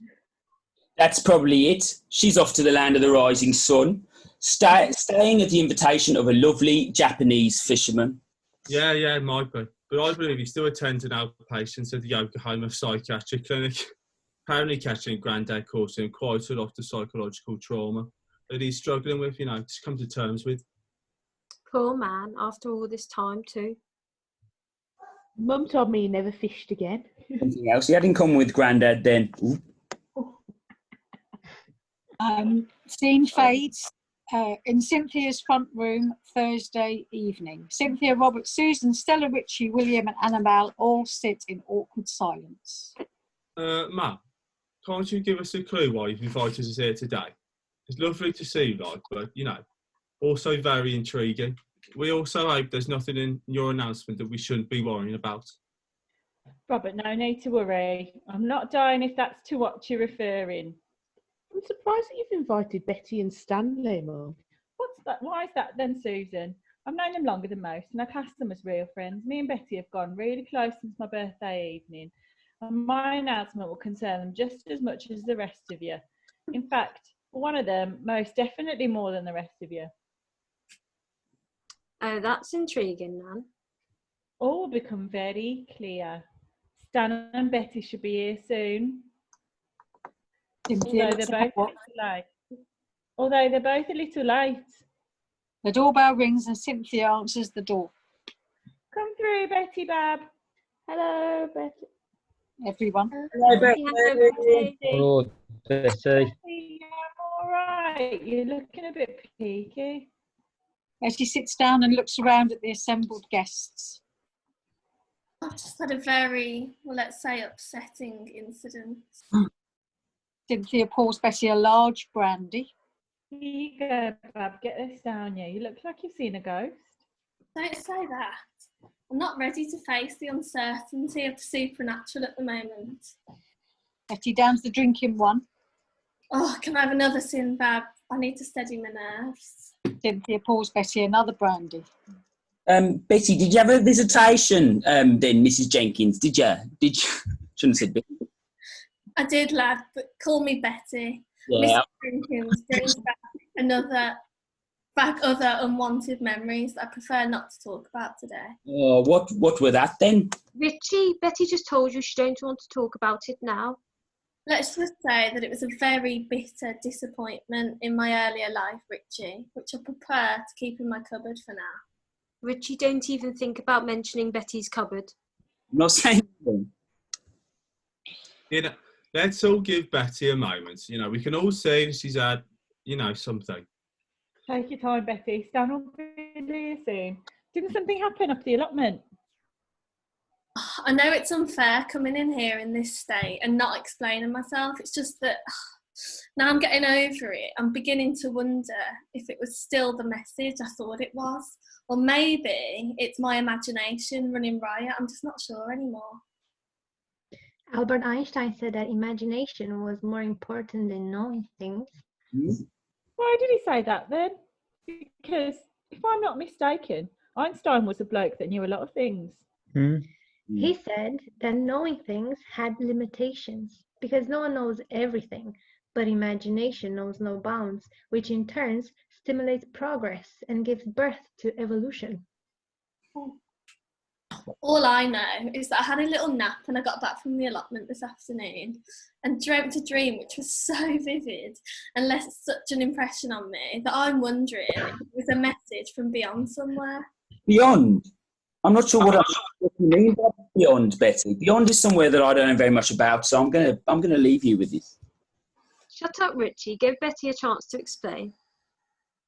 Speaker 6: That's probably it. She's off to the land of the rising sun, staying at the invitation of a lovely Japanese fisherman.
Speaker 3: Yeah, it might be. But I believe he still attends an outpatient at the Yokohama Psychiatric Clinic. Apparently catching Grandad caused him quite a lot of psychological trauma that he's struggling with, you know, to come to terms with.
Speaker 5: Poor man, after all this time too.
Speaker 2: Mum told me he never fished again.
Speaker 6: Anything else? He hadn't come with Grandad then. Ooh.
Speaker 1: Scene fades in Cynthia's front room Thursday evening. Cynthia, Robert, Susan, Stella, Richie, William and Annabelle all sit in awkward silence.
Speaker 3: Matt, can't you give us a clue why you've invited us here today? It's lovely to see you, like, but, you know, also very intriguing. We also hope there's nothing in your announcement that we shouldn't be worrying about.
Speaker 2: Robert, no need to worry. I'm not dying if that's to what you're referring. I'm surprised that you've invited Betty and Stanley, Mum. What's that? Why is that then, Susan? I've known them longer than most, and I class them as real friends. Me and Betty have gone really close since my birthday evening, and my announcement will concern them just as much as the rest of you. In fact, for one of them, most definitely more than the rest of you.
Speaker 5: Oh, that's intriguing, Nan.
Speaker 2: All will become very clear. Stan and Betty should be here soon. Although they're both a little late.
Speaker 1: The doorbell rings and Cynthia answers the door.
Speaker 2: Come through, Betty Bab. Hello, Betty.
Speaker 1: Everyone.
Speaker 6: Hello, Betty.
Speaker 4: Oh, Betty.
Speaker 2: I'm all right. You're looking a bit peaky.
Speaker 1: As she sits down and looks around at the assembled guests.
Speaker 7: I've just had a very, well, let's say, upsetting incident.
Speaker 1: Cynthia pours Betty a large brandy.
Speaker 2: Here you go, Bab. Get this down, you. You look like you've seen a ghost.
Speaker 7: Don't say that. I'm not ready to face the uncertainty of the supernatural at the moment.
Speaker 1: Betty downs the drink in one.
Speaker 7: Oh, can I have another sin, Bab? I need to steady my nerves.
Speaker 1: Cynthia pours Betty another brandy.
Speaker 6: Betty, did you have a visitation then, Mrs. Jenkins? Did you? Shouldn't have said Betty.
Speaker 7: I did, lad, but call me Betty.
Speaker 6: Yeah.
Speaker 7: Mrs. Jenkins brings back other unwanted memories that I prefer not to talk about today.
Speaker 6: Oh, what were that then?
Speaker 5: Richie, Betty just told you she don't want to talk about it now.
Speaker 7: Let's just say that it was a very bitter disappointment in my earlier life, Richie, which I prefer to keep in my cupboard for now.
Speaker 5: Richie, don't even think about mentioning Betty's cupboard.
Speaker 6: I'm not saying anything.
Speaker 3: You know, let's all give Betty a moment. You know, we can all say she's had, you know, something.
Speaker 2: Take your time, Betty. Stan will be here soon. Didn't something happen up the allotment?
Speaker 7: I know it's unfair coming in here in this state and not explaining myself. It's just that now I'm getting over it. I'm beginning to wonder if it was still the message I thought it was. Or maybe it's my imagination running riot. I'm just not sure anymore.
Speaker 8: Albert Einstein said that imagination was more important than knowing things.
Speaker 2: Why did he say that then? Because if I'm not mistaken, Einstein was a bloke that knew a lot of things.
Speaker 8: He said that knowing things had limitations because no one knows everything, but imagination knows no bounds, which in turn stimulates progress and gives birth to evolution.
Speaker 7: All I know is that I had a little nap when I got back from the allotment this afternoon and dreamt a dream which was so vivid and left such an impression on me that I'm wondering if it was a message from beyond somewhere.
Speaker 6: Beyond? I'm not sure what you mean by beyond, Betty. Beyond is somewhere that I don't know very much about, so I'm gonna leave you with this.
Speaker 5: Shut up, Richie. Give Betty a chance to explain.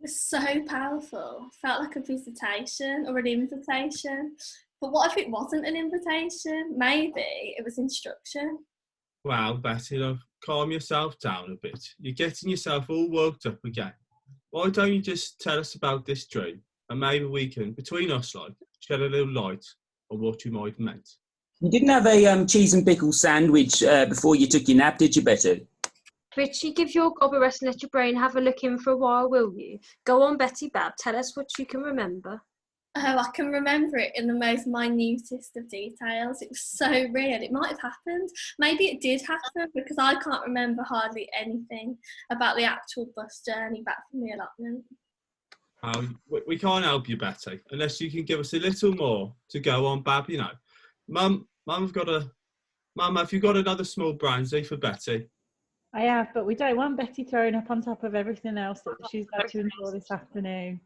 Speaker 7: It was so powerful. Felt like a visitation or an invitation. But what if it wasn't an invitation? Maybe it was instruction.
Speaker 3: Well, Betty, love, calm yourself down a bit. You're getting yourself all worked up again. Why don't you just tell us about this dream? and maybe we can, between us, shed a little light on what you might have meant.
Speaker 6: You didn't have a cheese and pickle sandwich before you took your nap, did you, Betty?
Speaker 5: Richie, give your gob a rest and let your brain have a look in for a while, will you? Go on, Betty Bab, tell us what you can remember.
Speaker 7: Oh, I can remember it in the most minutest of details. It was so real. It might have happened. Maybe it did happen because I can't remember hardly anything about the actual bus journey back from the allotment.
Speaker 3: We can't help you, Betty, unless you can give us a little more to go on, Bab. You know, Mum, have you got another small brandy for Betty?
Speaker 2: I have, but we don't want Betty throwing up on top of everything else that she's got to enjoy this afternoon.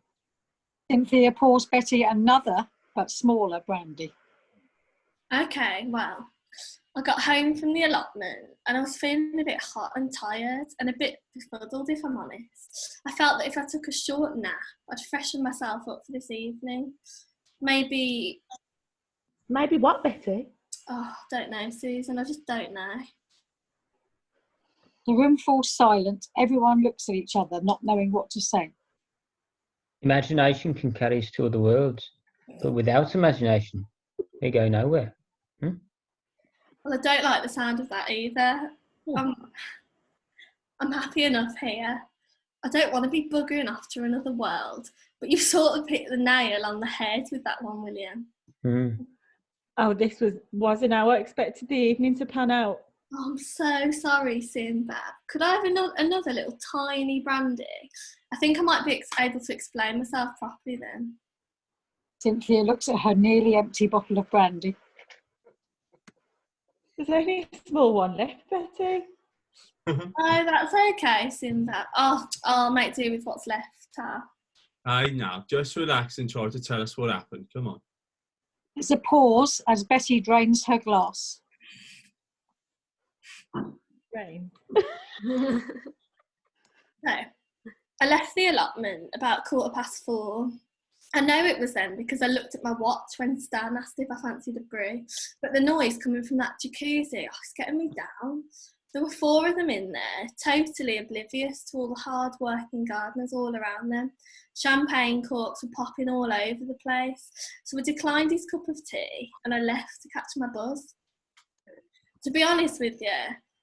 Speaker 1: Cynthia pours Betty another, but smaller brandy.
Speaker 7: Okay, well, I got home from the allotment and I was feeling a bit hot and tired and a bit befuddled, if I'm honest. I felt that if I took a short nap, I'd freshen myself up for this evening. Maybe
Speaker 2: what, Betty?
Speaker 7: Oh, don't know, Susan. I just don't know.
Speaker 1: The room falls silent. Everyone looks at each other, not knowing what to say.
Speaker 4: Imagination can carry us to other worlds, but without imagination, we go nowhere.
Speaker 7: Well, I don't like the sound of that either. I'm happy enough here. I don't want to be buggering off to another world, but you've sort of hit the nail on the head with that one, William.
Speaker 2: Oh, this wasn't how I expected the evening to pan out.
Speaker 7: Oh, I'm so sorry, Sinbad. Could I have another little tiny brandy? I think I might be able to explain myself properly then.
Speaker 1: Cynthia looks at her nearly empty bottle of brandy.
Speaker 2: There's only a small one left, Betty.
Speaker 7: Oh, that's okay, Sinbad. I'll make do with what's left.
Speaker 3: Hey, now, just relax and try to tell us what happened. Come on.
Speaker 1: There's a pause as Betty drains her glass.
Speaker 2: Rain.
Speaker 7: No, I left the allotment about 4:15. I know it was then because I looked at my watch when Stan asked if I fancied a brew, but the noise coming from that jacuzzi, it's getting me down. There were 4 of them in there, totally oblivious to all the hard-working gardeners all around them. Champagne corks were popping all over the place. So I declined his cup of tea and I left to catch my buzz. To be honest with you,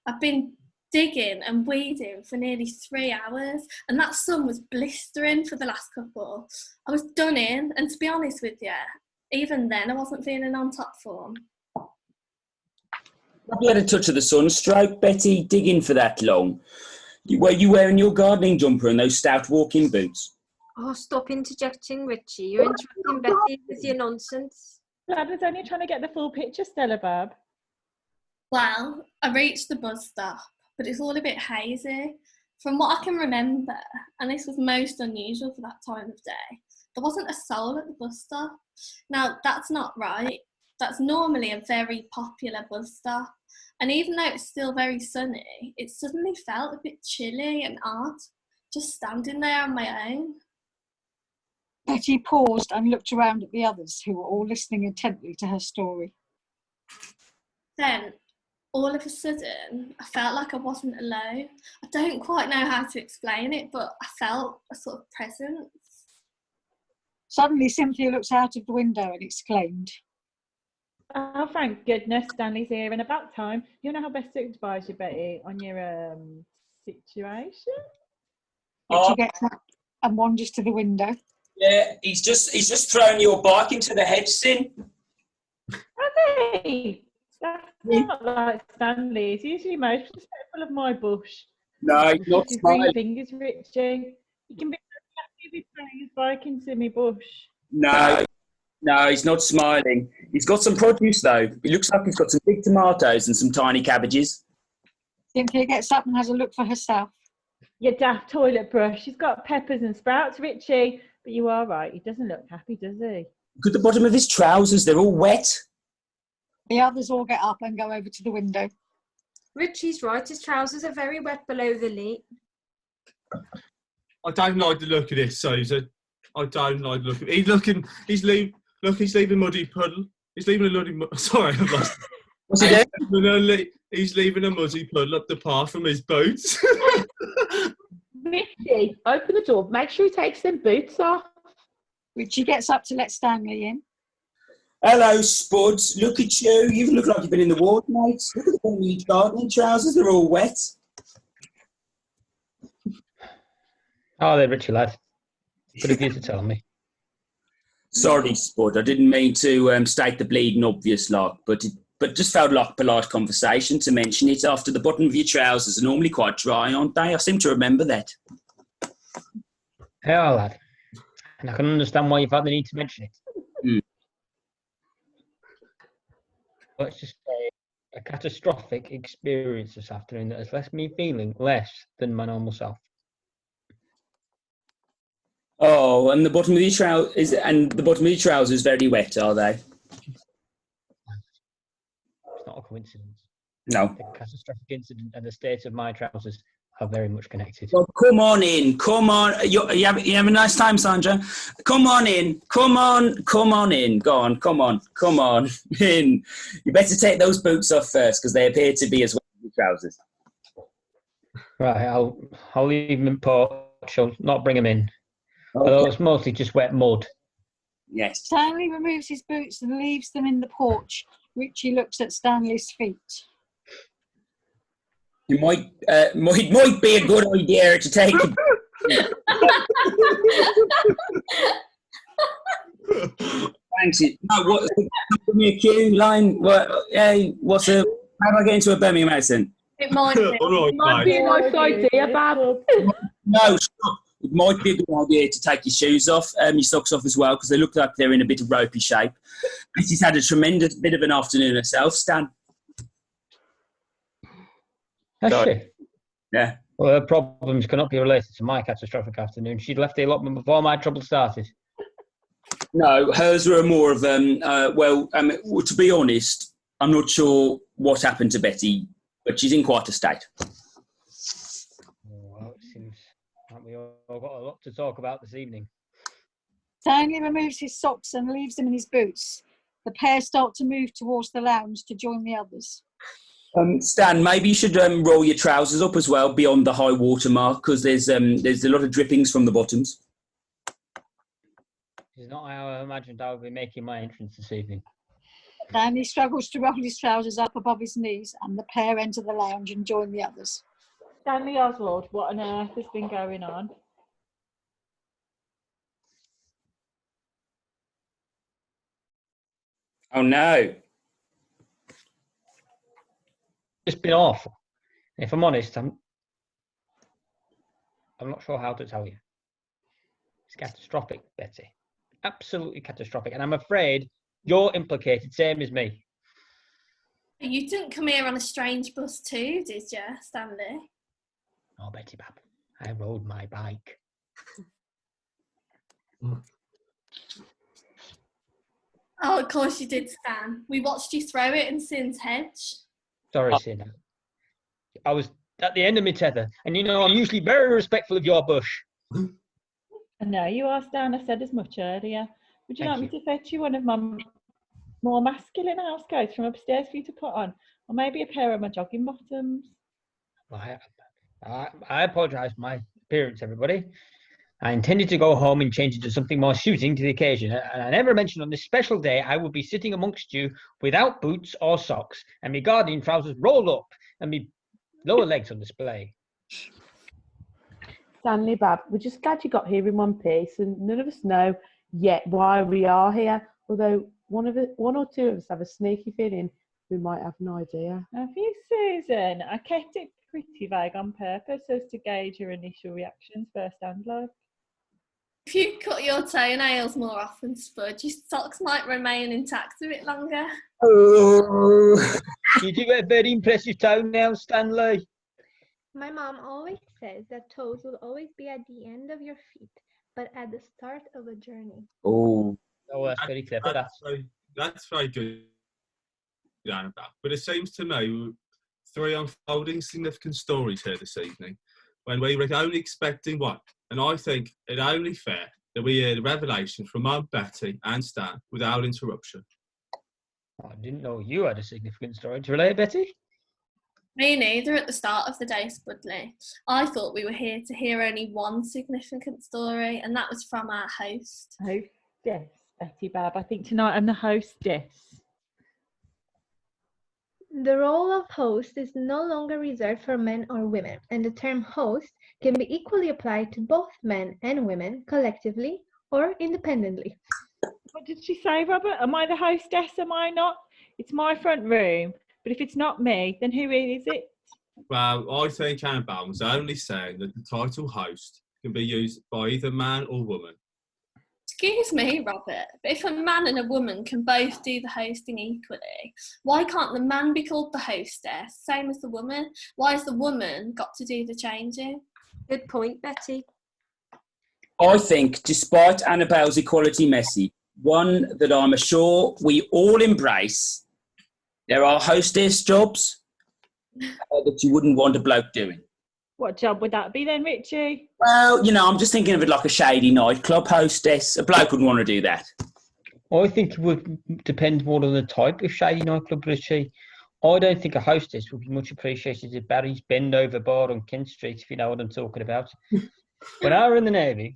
Speaker 7: I've been digging and weeding for nearly 3 hours and that sun was blistering for the last couple. I was done in, and to be honest with you, even then I wasn't feeling on top form.
Speaker 6: You had a touch of the sunstroke, Betty, digging for that long. Were you wearing your gardening jumper and those stout walking boots?
Speaker 5: Oh, stop interjecting, Richie. You're interrupting Betty with your nonsense.
Speaker 2: Dad was only trying to get the full picture, Stella Bab.
Speaker 7: Well, I reached the bus stop, but it's all a bit hazy. From what I can remember, and this was most unusual for that time of day, there wasn't a soul at the bus stop. Now, that's not right. That's normally a very popular bus stop. And even though it's still very sunny, it suddenly felt a bit chilly and odd, just standing there on my own.
Speaker 1: Betty paused and looked around at the others, who were all listening intently to her story.
Speaker 7: Then, all of a sudden, I felt like I wasn't alone. I don't quite know how to explain it, but I felt a sort of presence.
Speaker 1: Suddenly, Cynthia looked out of the window and exclaimed,
Speaker 2: Oh, thank goodness Stanley's here, and about time. You know how best to advise you, Betty, on your situation?
Speaker 1: She gets up and wanders to the window.
Speaker 6: Yeah, he's just thrown your bike into the hedge, Sin.
Speaker 2: Hey, that's not like Stanley. He's usually most respectful of my bush.
Speaker 6: No, he's not
Speaker 2: His
Speaker 6: smiling.
Speaker 2: fingers, Richie. He can be happy if he's throwing his bike into my bush.
Speaker 6: No, he's not smiling. He's got some produce, though. It looks like he's got some big tomatoes and some tiny cabbages.
Speaker 1: Cynthia gets up and has a look for herself.
Speaker 2: Your daft toilet brush. He's got peppers and sprouts, Richie. But you are right. He doesn't look happy, does he?
Speaker 6: Look at the bottom of his trousers. They're all wet.
Speaker 1: The others all get up and go over to the window.
Speaker 5: Richie's right. His trousers are very wet below the knee.
Speaker 3: I don't like the look of this, Susan. I don't like the look of it. He's leaving a muddy puddle. He's leaving a muddy... Sorry, I've lost it.
Speaker 6: What's he doing?
Speaker 3: He's leaving a muddy puddle up the path from his boots.
Speaker 2: Richie, open the door. Make sure he takes them boots off.
Speaker 1: Richie gets up to let Stanley in.
Speaker 6: Hello, Spuds. Look at you. You look like you've been in the water, mate. Look at the new gardening trousers. They're all wet.
Speaker 4: Oh, there, Richie lad. Good of you to tell me.
Speaker 6: Sorry, Spud. I didn't mean to state the bleeding obvious, but just felt like a polite conversation to mention it after the bottom of your trousers are normally quite dry, aren't they? I seem to remember that.
Speaker 4: Yeah, lad. And I can understand why you've had the need to mention it.
Speaker 6: Mm.
Speaker 4: Let's just say a catastrophic experience this afternoon that has left me feeling less than my normal self.
Speaker 6: Oh, and the bottom of your trousers very wet, are they?
Speaker 4: It's not a coincidence.
Speaker 6: No.
Speaker 4: The catastrophic incident and the state of my trousers are very much connected.
Speaker 6: Well, come on in. Come on. You have a nice time, Sandra. Come on in. Come on in. Go on. Come on in. You better take those boots off first because they appear to be as wet as your trousers.
Speaker 4: Right, I'll leave them in porch. I'll not bring them in.
Speaker 6: Okay.
Speaker 4: Although it's mostly just wet mud.
Speaker 6: Yes.
Speaker 1: Stanley removes his boots and leaves them in the porch. Richie looks at Stanley's feet.
Speaker 6: It might be a good idea to take a... Thanks. No, what? Give me a cue line. What? Hey, how do I get into a Birmingham accent?
Speaker 7: It might be.
Speaker 3: All right,
Speaker 2: Be a nice idea, Bab.
Speaker 6: No, stop. It might be a good idea to take your shoes off, your socks off as well, because they look like they're in a bit of ropey shape. Betty's had a tremendous bit of an afternoon herself, Stan.
Speaker 4: Has
Speaker 6: Sorry.
Speaker 4: she?
Speaker 6: Yeah.
Speaker 4: Well, her problems cannot be related to my catastrophic afternoon. She'd left the allotment before my trouble started.
Speaker 6: No, hers were more of well, to be honest, I'm not sure what happened to Betty, but she's in quite a state.
Speaker 4: Well, it seems like we all got a lot to talk about this evening.
Speaker 1: Stanley removes his socks and leaves them in his boots. The pair start to move towards the lounge to join the others.
Speaker 6: Stan, maybe you should roll your trousers up as well beyond the high water mark because there's a lot of drippings from the bottoms.
Speaker 4: It's not how I imagined I would be making my entrance this evening.
Speaker 1: Stanley struggles to roll his trousers up above his knees and the pair enter the lounge and join the others.
Speaker 2: Stanley Oswald, what on earth has been going on?
Speaker 6: Oh no.
Speaker 4: It's been awful. If I'm honest, I'm not sure how to tell you. It's catastrophic, Betty. Absolutely catastrophic. And I'm afraid you're implicated, same as me.
Speaker 7: You didn't come here on a strange bus too, did you, Stanley?
Speaker 4: Oh, Betty Bab, I rode my bike.
Speaker 7: Oh, of course you did, Stan. We watched you throw it in Sin's hedge.
Speaker 4: Sorry, Sin. I was at the end of my tether. And you know, I'm usually very respectful of your bush.
Speaker 2: I know you are, Stan. I said as much earlier. Would you
Speaker 4: Thank
Speaker 2: like me to fetch you one of my more masculine housecoats from upstairs for you to put on? Or maybe a pair of my jogging bottoms?
Speaker 4: Well, I apologise for my appearance, everybody. I intended to go home and change into something more suiting to the occasion. And I never mentioned on this special day I would be sitting amongst you without boots or socks and my gardening trousers rolled up and my lower legs on display.
Speaker 2: Stanley, Bab, we're just glad you got here in one piece, and none of us know yet why we are here, although one or two of us have a sneaky feeling we might have an idea.
Speaker 9: Have you, Susan? I kept it pretty vague on purpose as to gauge your initial reactions first and like.
Speaker 7: If you cut your toenails more often, Spud, your socks might remain intact a bit longer.
Speaker 6: Oh.
Speaker 4: You do have very impressive toenails, Stanley.
Speaker 8: My mom always says that toes will always be at the end of your feet, but at the start of a journey.
Speaker 6: Oh.
Speaker 4: Oh, that's very clever.
Speaker 3: That's very good. But it seems to me three unfolding significant stories here this evening when we were only expecting one. And I think it only fair that we hear the revelation from Aunt Betty and Stan without interruption.
Speaker 4: I didn't know you had a significant story to relate, Betty.
Speaker 7: Me neither at the start of the day, Spudley. I thought we were here to hear only one significant story, and that was from our host.
Speaker 9: Who? Yes, Betty Bab. I think tonight I'm the hostess.
Speaker 8: The role of host is no longer reserved for men or women, and the term host can be equally applied to both men and women collectively or independently.
Speaker 9: What did she say, Robert? Am I the hostess? Am I not? It's my front room, but if it's not me, then who is it?
Speaker 3: Well, I think Annabelle was only saying that the title host can be used by either man or woman.
Speaker 7: Excuse me, Robert, but if a man and a woman can both do the hosting equally, why can't the man be called the hostess, same as the woman? Why has the woman got to do the changing?
Speaker 5: Good point, Betty.
Speaker 6: I think, despite Annabelle's equality message, one that I'm sure we all embrace, there are hostess jobs that you wouldn't want a bloke doing.
Speaker 9: What job would that be then, Richie?
Speaker 6: Well, you know, I'm just thinking of it like a shady nightclub hostess. A bloke wouldn't want to do that.
Speaker 4: I think it would depend more on the type of shady nightclub, Richie. I don't think a hostess would be much appreciated at Barry's Bend Over Bar on Kent Street, if you know what I'm talking about. When I was in the Navy,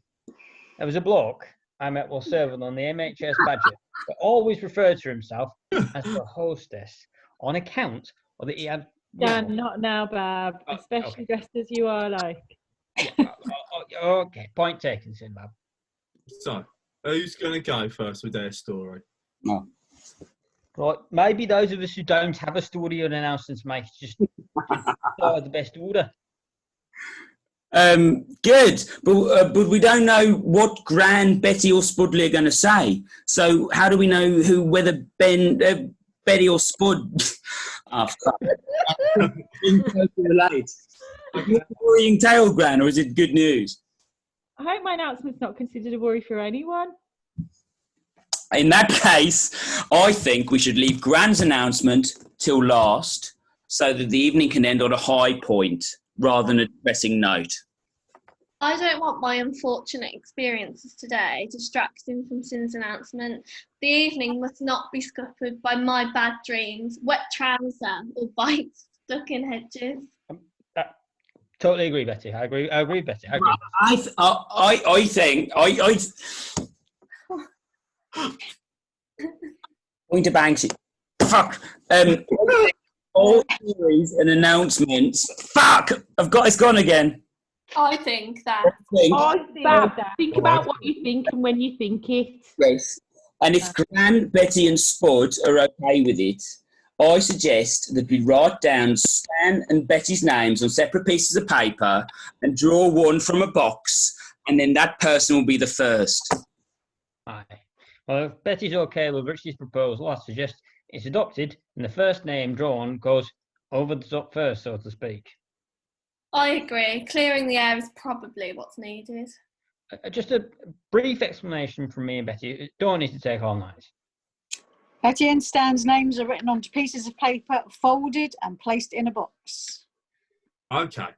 Speaker 4: there was a bloke I met while serving on the MHS Badger that always referred to himself as the hostess on account of that he had...
Speaker 9: Dan, not now, Bab. Especially dressed as you are like.
Speaker 4: Okay, point taken, Sinbad.
Speaker 3: So, who's going to go first with their story?
Speaker 6: No.
Speaker 4: Right, maybe those of us who don't have a story or an announcement to make just start the best order.
Speaker 6: Good, but we don't know what Gran, Betty or Spudley are going to say. So how do we know whether Betty or Spud... Oh, fuck. Relate. Is it a worrying tale, Gran, or is it good news?
Speaker 9: I hope my announcement's not considered a worry for anyone.
Speaker 6: In that case, I think we should leave Gran's announcement till last so that the evening can end on a high point rather than a depressing note.
Speaker 7: I don't want my unfortunate experiences today distracting from Sin's announcement. The evening must not be scuppered by my bad dreams, wet trouser, or bites stuck in hedges.
Speaker 4: Totally agree, Betty. I agree, Betty.
Speaker 6: I think point to Banksy. Fuck. All theories and announcements. Fuck. It's gone again.
Speaker 7: I think that.
Speaker 2: Think about what you think and when you think it.
Speaker 6: Yes. And if Gran, Betty and Spud are okay with it, I suggest that we write down Stan and Betty's names on separate pieces of paper and draw one from a box, and then that person will be the first.
Speaker 4: Aye. Well, if Betty's okay with Richie's proposal, I suggest it's adopted and the first name drawn goes over the top first, so to speak.
Speaker 7: I agree. Clearing the air is probably what's needed.
Speaker 4: Just a brief explanation from me and Betty. Don't need to take all night.
Speaker 1: Betty and Stan's names are written onto pieces of paper, folded and placed in a box.
Speaker 3: Okay.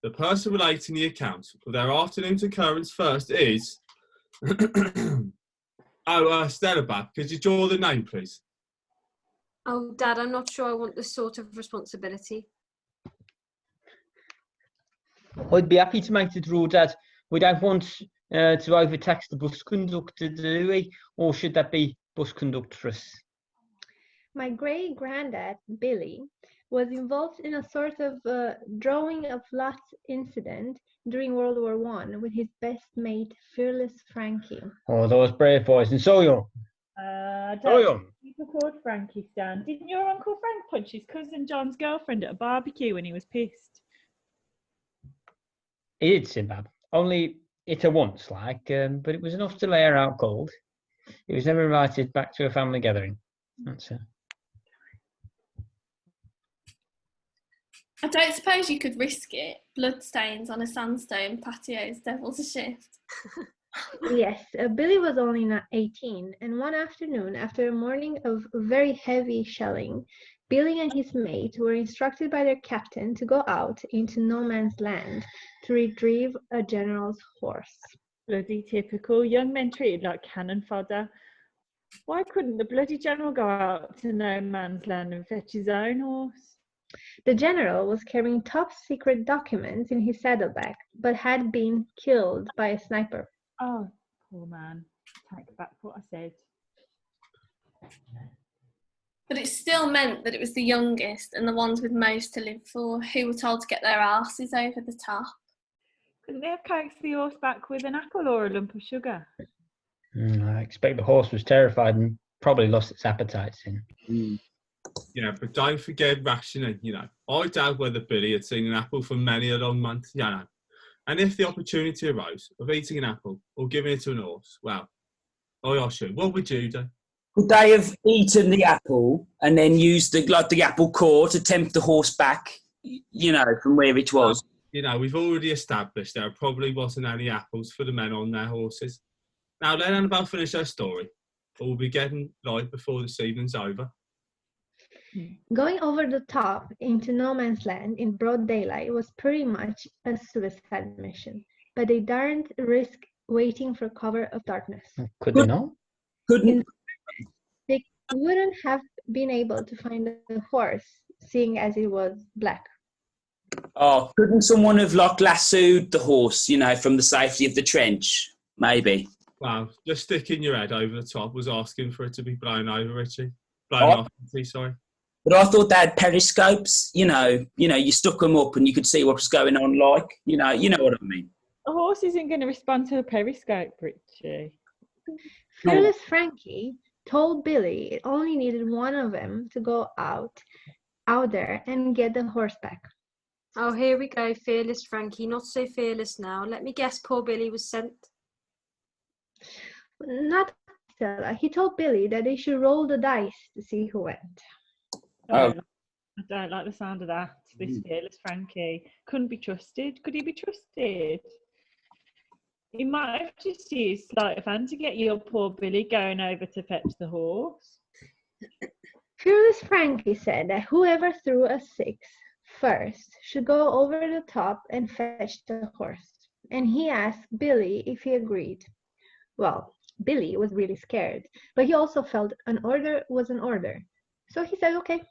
Speaker 3: The person relating the account of their afternoon's occurrence first is... Stella Bab, could you draw the name, please?
Speaker 5: Oh, Dad, I'm not sure I want this sort of responsibility.
Speaker 4: I'd be happy to make the draw, Dad. We don't want to overtax the bus conductor, do we? Or should that be bus conductress?
Speaker 8: My great-granddad, Billy, was involved in a sort of drawing of lots incident during World War I with his best mate, Fearless Frankie.
Speaker 4: Oh, those brave boys, and so young.
Speaker 9: People called Frankie, Stan. Didn't your Uncle Frank punch his cousin John's girlfriend at a barbecue when he was pissed?
Speaker 4: He did, Sinbad. Only it a once, but it was enough to lay her out cold. He was never invited back to a family gathering. That's it.
Speaker 7: I don't suppose you could risk it. Bloodstains on a sandstone patio's devil's a shift.
Speaker 8: Yes, Billy was only 18, and one afternoon, after a morning of very heavy shelling, Billy and his mate were instructed by their captain to go out into no man's land to retrieve a general's horse.
Speaker 9: Bloody typical. Young men treated like cannon fodder. Why couldn't the bloody general go out to no man's land and fetch his own horse?
Speaker 8: The general was carrying top-secret documents in his saddlebag, but had been killed by a sniper.
Speaker 9: Oh, Poor man. Take back what I said.
Speaker 7: But it still meant that it was the youngest and the ones with most to live for who were told to get their arses over the top.
Speaker 9: Couldn't they have coaxed the horse back with an apple or a lump of sugar?
Speaker 4: I expect the horse was terrified and probably lost its appetite soon.
Speaker 3: Yeah, but don't forget rationing, I doubt whether Billy had seen an apple for many a long month, And if the opportunity arose of eating an apple or giving it to an horse, well, I ask you, what would you do?
Speaker 6: Could they have eaten the apple and then used the apple core to tempt the horse back, from where it was?
Speaker 3: We've already established there probably wasn't any apples for the men on their horses. Now, let Annabelle finish her story, or we'll be getting light before this evening's over.
Speaker 8: Going over the top into no man's land in broad daylight was pretty much a suicide mission, but they daren't risk waiting for cover of darkness.
Speaker 4: Could they not?
Speaker 8: They wouldn't have been able to find the horse, seeing as it was black.
Speaker 6: Oh, couldn't someone have lassoed the horse, from the safety of the trench? Maybe.
Speaker 3: Wow, just sticking your head over the top was asking for it to be blown over, Richie. Blown off, sorry.
Speaker 6: But I thought they had periscopes, you stuck them up and you could see what was going on, you know what I mean.
Speaker 9: A horse isn't going to respond to a periscope, Richie.
Speaker 8: Fearless Frankie told Billy it only needed one of them to go out there and get the horse back.
Speaker 5: Oh, here we go, Fearless Frankie. Not so fearless now. Let me guess, poor Billy was sent.
Speaker 8: Not Stella. He told Billy that they should roll the dice to see who went.
Speaker 9: I don't like the sound of that. This Fearless Frankie couldn't be trusted. Could he be trusted? He might have just used sleight of hand to get your poor Billy going over to fetch the horse.
Speaker 8: Fearless Frankie said that whoever threw a 6 first should go over the top and fetch the horse. And he asked Billy if he agreed. Well, Billy was really scared, but he also felt an order was an order. So he said, okay.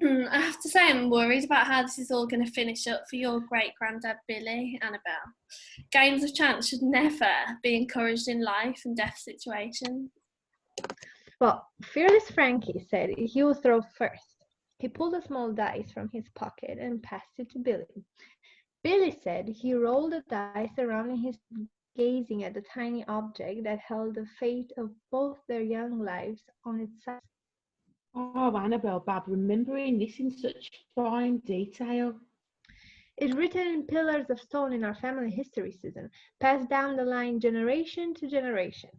Speaker 7: I have to say I'm worried about how this is all going to finish up for your great-granddad Billy, Annabelle. Games of chance should never be encouraged in life and death situations.
Speaker 8: Well, Fearless Frankie said he would throw first. He pulled a small dice from his pocket and passed it to Billy. Billy said he rolled the dice around in his gazing at the tiny object that held the fate of both their young lives on its side.
Speaker 2: Oh, Annabelle, Bab, remembering this in such fine detail.
Speaker 8: It's written in pillars of stone in our family history, Susan, passed down the line generation to generation.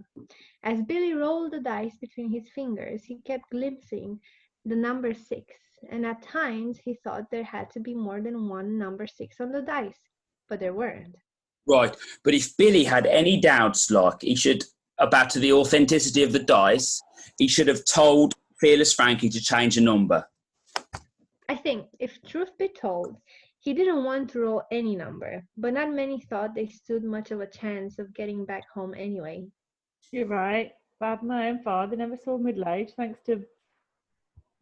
Speaker 8: As Billy rolled the dice between his fingers, he kept glimpsing the number 6, and at times he thought there had to be more than one number 6 on the dice, but there weren't.
Speaker 6: Right, but if Billy had any doubts, about the authenticity of the dice, he should have told Fearless Frankie to change a number.
Speaker 8: I think, if truth be told, he didn't want to roll any number, but not many thought they stood much of a chance of getting back home anyway.
Speaker 9: You're right. Bab, my own father never saw middle age thanks to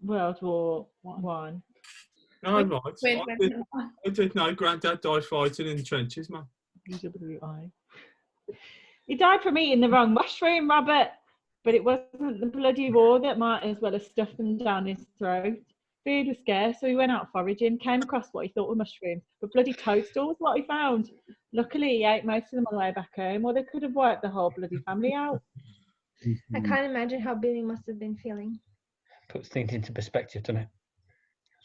Speaker 9: World War One.
Speaker 3: No, right. I did know Granddad died fighting in the trenches, man.
Speaker 9: UWI. He died from eating the wrong mushroom, Robert. But it wasn't the bloody war that might as well have stuffed them down his throat. Food was scarce, so he went out foraging, came across what he thought were mushrooms, but bloody toadstools what he found. Luckily, he ate most of them on the way back home, or they could have wiped the whole bloody family out.
Speaker 8: I can't imagine how Billy must have been feeling.
Speaker 4: Puts things into perspective, doesn't it?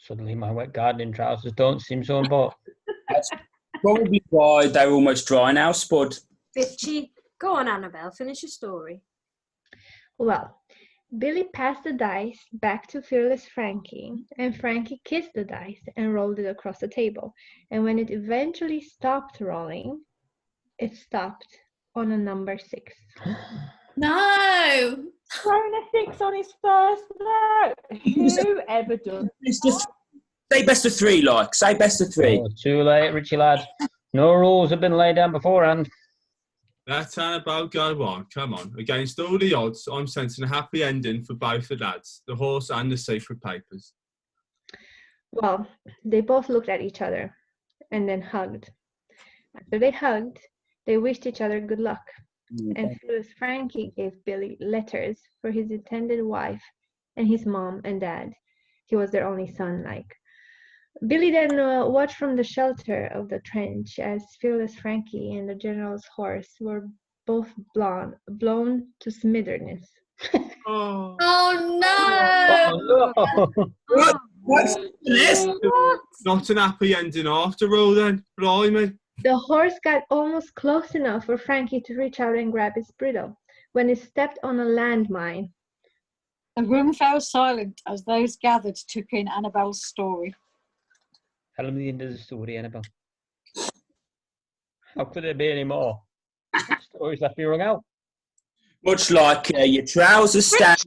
Speaker 4: Suddenly my wet gardening trousers don't seem so important.
Speaker 6: That's probably why they're almost dry now, Spud.
Speaker 5: Bitchy. Go on, Annabelle, finish your story.
Speaker 8: Well, Billy passed the dice back to Fearless Frankie, and Frankie kissed the dice and rolled it across the table. And when it eventually stopped rolling, it stopped on a number 6.
Speaker 7: No!
Speaker 9: Throwing a 6 on his first note. Who ever does?
Speaker 6: Say best of 3, Say best of 3.
Speaker 4: Oh, too late, Richie lad. No rules have been laid down beforehand.
Speaker 3: Let Annabelle go on. Come on. Against all the odds, I'm sensing a happy ending for both the lads, the horse and the secret papers.
Speaker 8: Well, they both looked at each other and then hugged. After they hugged, They wished each other good luck, and Phyllis Frankie gave Billy letters for his intended wife and his mom and dad. He was their only son, like. Billy then watched from the shelter of the trench as Phyllis Frankie and the general's horse were both blown to smithereens.
Speaker 3: Oh,
Speaker 7: Oh no!
Speaker 6: What's this?
Speaker 3: not an happy ending after all then. Blimey.
Speaker 8: The horse got almost close enough for Frankie to reach out and grab his bridle when it stepped on a landmine.
Speaker 1: The room fell silent as those gathered took in Annabelle's story.
Speaker 4: Tell them the end of the story, Annabelle. How could there be any more? What stories left me wrung out?
Speaker 6: Much like your trousers stand.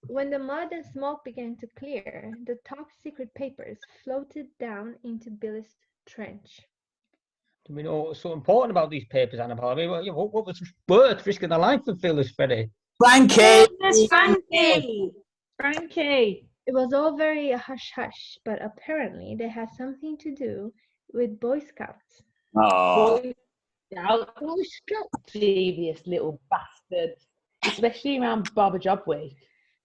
Speaker 8: When the mud and smoke began to clear, the top secret papers floated down into Billy's trench.
Speaker 4: Do we know what's so important about these papers, Annabelle? I mean, what was worth risking their life for Phyllis, Freddie?
Speaker 6: Frankie!
Speaker 5: Miss Frankie!
Speaker 9: Frankie.
Speaker 8: It was all very hush-hush, but apparently they had something to do with Boy Scouts.
Speaker 6: Oh.
Speaker 2: Boy Scout, devious little bastard. Especially around Barber Job Week.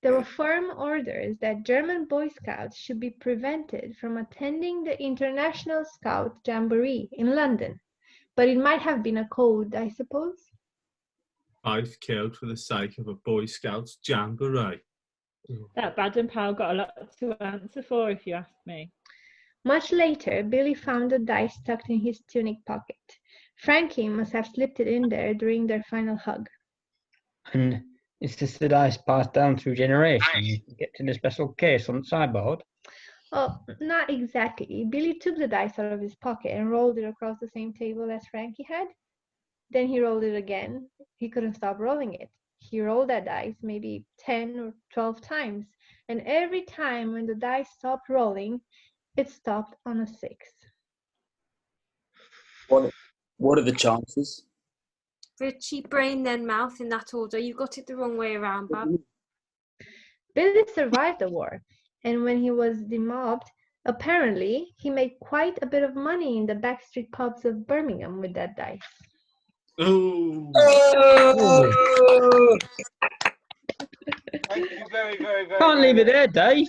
Speaker 8: There were firm orders that German Boy Scouts should be prevented from attending the International Scout Jamboree in London. But it might have been a code, I suppose.
Speaker 3: I've killed for the sake of a Boy Scouts jamboree.
Speaker 9: That Baden-Powell got a lot to answer for, if you ask me.
Speaker 8: Much later, Billy found the dice tucked in his tunic pocket. Frankie must have slipped it in there during their final hug.
Speaker 4: And is this the dice passed down through generations? Kept in a special case on the sideboard?
Speaker 8: Oh, not exactly. Billy took the dice out of his pocket and rolled it across the same table as Frankie had. Then he rolled it again. He couldn't stop rolling it. He rolled that dice maybe 10 or 12 times. And every time when the dice stopped rolling, it stopped on a 6.
Speaker 6: What are the chances?
Speaker 5: Richie, brain, then mouth in that order. You got it the wrong way around, Bob.
Speaker 8: Billy survived the war, and when he was demobbed, apparently he made quite a bit of money in the backstreet pubs of Birmingham with that dice.
Speaker 3: Oh.
Speaker 10: Thank you very, very, very
Speaker 4: Can't leave it there, Dave.